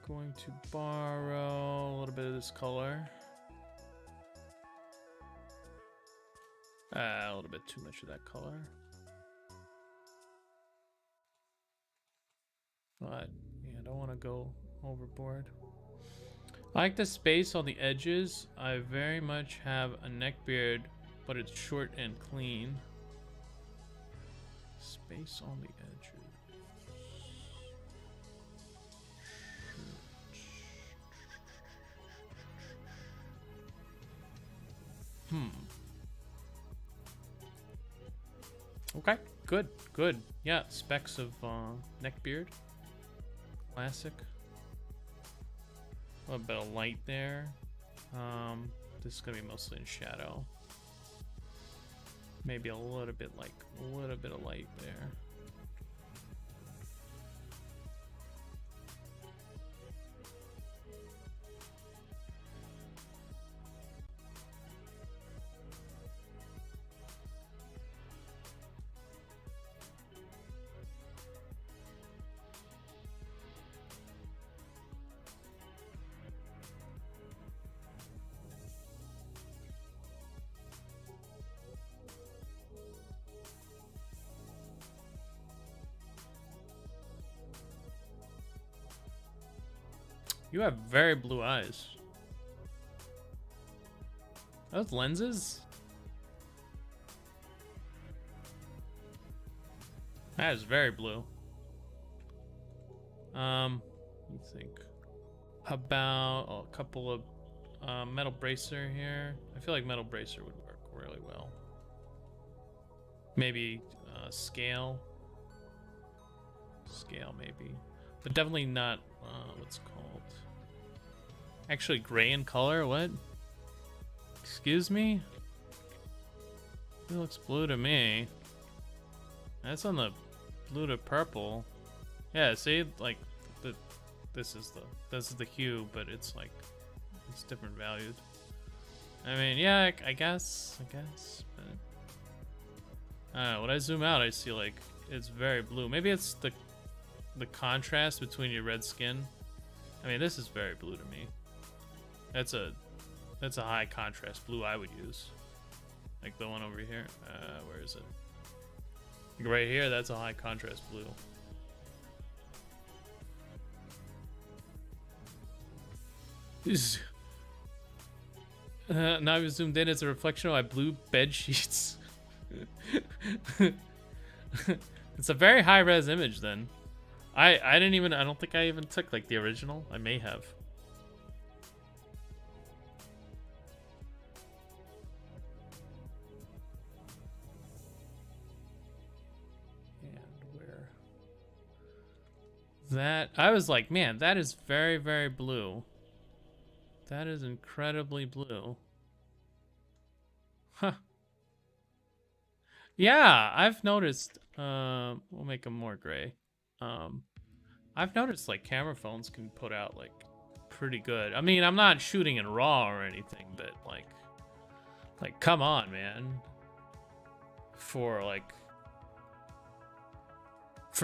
Going to borrow a little bit of this color. A little bit too much of that color. But yeah, I don't want to go overboard. I like the space on the edges. I very much have a neck beard, but it's short and clean. Space on the edges. Okay, good. Yeah, specks of neck beard. Classic. A little bit of light there. This is gonna be mostly in shadow. Maybe a little bit of light there. You have very blue eyes. Those lenses? That is very blue. Let me think. About a couple of metal bracer here. I feel like metal bracer would work really well. Maybe scale. Scale maybe. But definitely not what's it called? Actually gray in color, what? Excuse me? It looks blue to me. That's on the blue to purple. Yeah, see, like this is the hue, but it's like it's different values. I mean, yeah, I guess, but I don't know. When I zoom out, I see like it's very blue. Maybe it's the contrast between your red skin. I mean, this is very blue to me. That's a high contrast blue I would use. Like the one over here. Where is it? Like right here, that's a high contrast blue. Now I've zoomed in, it's a reflection of my blue bed sheets. It's a very high res image then. I don't think I even took like the original. I may have. And where that I was like, man, that is very, very blue. That is incredibly blue. Huh. Yeah, I've noticed. We'll make them more gray. I've noticed like camera phones can put out like pretty good. I mean, I'm not shooting in RAW or anything, but like come on, man. For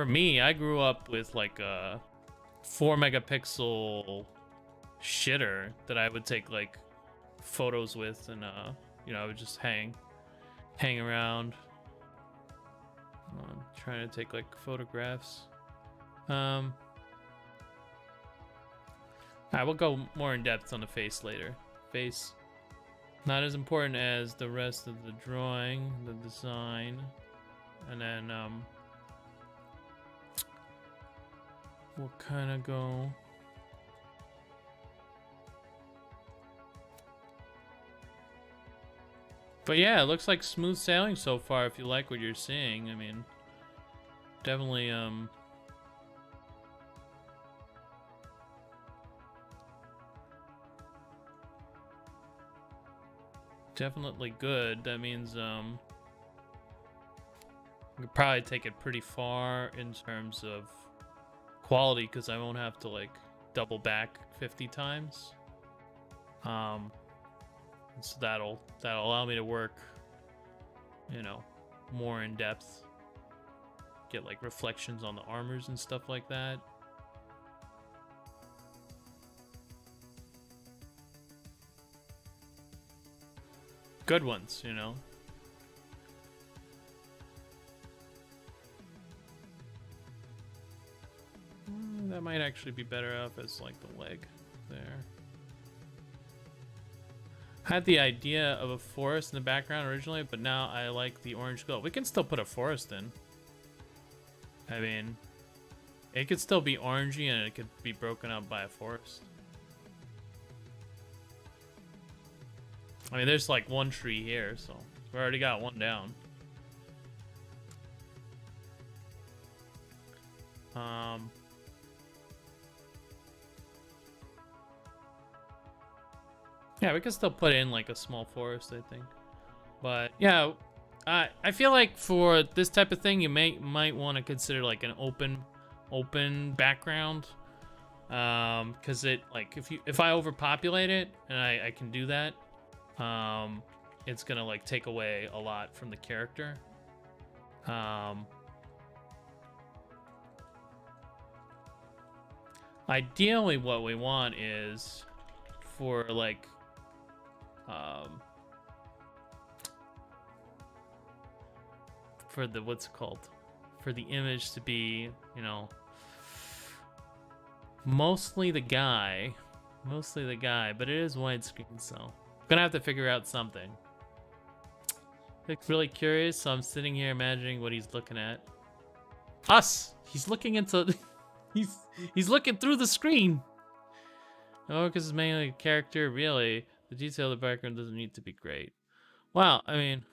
me, I grew up with like a 4 megapixel shitter that I would take like photos with, and you know, I would just hang around trying to take like photographs. I will go more in depth on the face later. Face not as important as the rest of the drawing, the design, and then we'll kind of go. But yeah, it looks like smooth sailing so far if you like what you're seeing. I mean, definitely definitely good. That means I could probably take it pretty far in terms of quality, because I won't have to like double back 50 times. So that'll allow me to work, you know, more in depth, get like reflections on the armors and stuff like that. Good ones, you know. That might actually be better off as like the leg there. I had the idea of a forest in the background originally, but now I like the orange glow. We can still put a forest in. I mean, it could still be orangey and it could be broken up by a forest. I mean, there's like one tree here, so we already got one down. Yeah, we can still put in like a small forest, I think. But yeah, I feel like for this type of thing, you might want to consider like an open background, because it like if I overpopulate it, and I can do that, it's gonna like take away a lot from the character. Ideally, what we want is for like for the for the image to be, you know, mostly the guy, but it is widescreen, so I'm gonna have to figure out something. I'm really curious, so I'm sitting here imagining what he's looking at. Us! He's looking into he's looking through the screen. Oh, because it's mainly a character, really. The detail of the background doesn't need to be great. Well, I mean,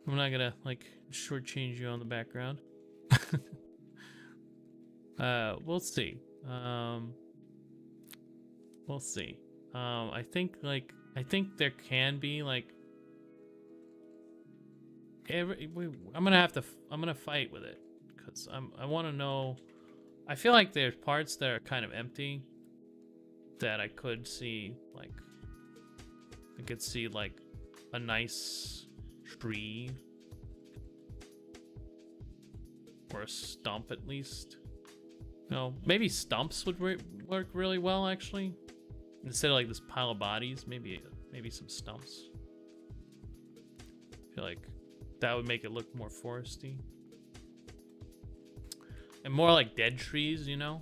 I'm not gonna like shortchange you on the background. We'll see. We'll see. I think there can be like I'm gonna fight with it because I want to know. I feel like there's parts that are kind of empty that I could see like a nice tree or a stump at least. No, maybe stumps would work really well actually. Instead of like this pile of bodies, maybe some stumps. I feel like that would make it look more foresty. And more like dead trees, you know?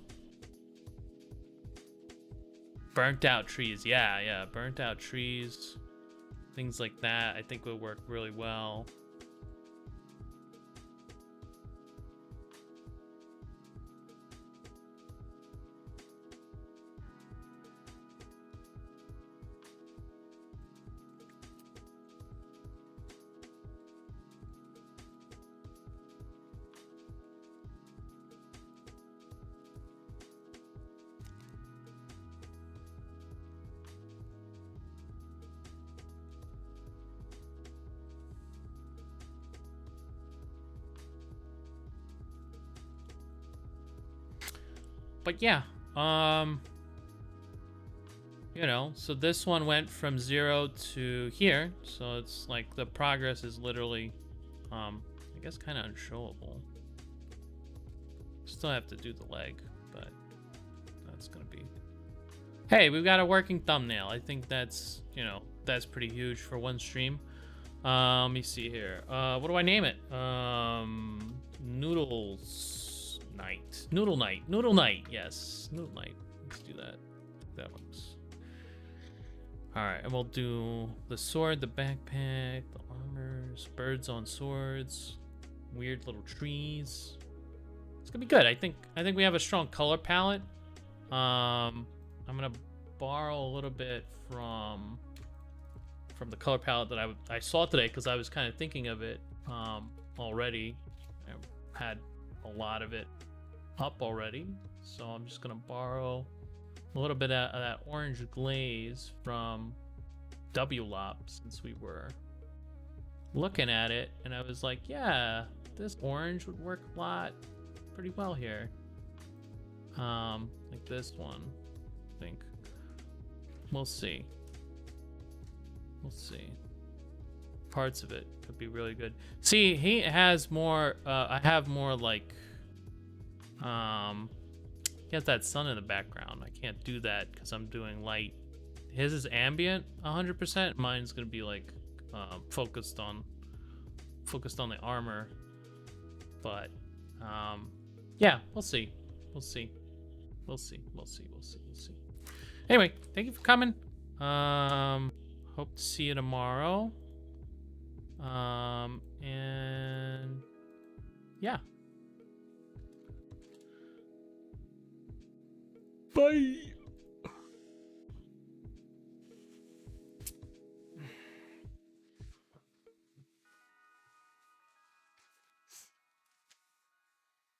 Burnt out trees, yeah, burnt out trees. Things like that I think would work really well. But yeah, you know, so this one went from 0 to here, so it's like the progress is literally, I guess kind of unshowable. Still have to do the leg, but that's gonna be. Hey, we've got a working thumbnail. I think that's, you know, that's pretty huge for one stream. Let me see here. What do I name it? Noodles Night. Noodle Night. Noodle Night. Yes, Noodle Night. Let's do that. That works. All right, and we'll do the sword, the backpack, the armors, birds on swords, weird little trees. It's gonna be good. I think we have a strong color palette. I'm gonna borrow a little bit from the color palette that I saw today because I was kind of thinking of it already. I had a lot of it up already, so I'm just gonna borrow a little bit of that orange glaze from WLOP since we were looking at it, and I was like, yeah, this orange would work a lot pretty well here. Like this one, I think. We'll see. We'll see. Parts of it could be really good. See, he has more, I have more like, he has that sun in the background. I can't do that because I'm doing light. His is ambient 100%. Mine's gonna be like focused on the armor. But yeah, we'll see. We'll see. We'll see. We'll see. We'll see. We'll see. Anyway, thank you for coming. Hope to see you tomorrow. And yeah. Bye.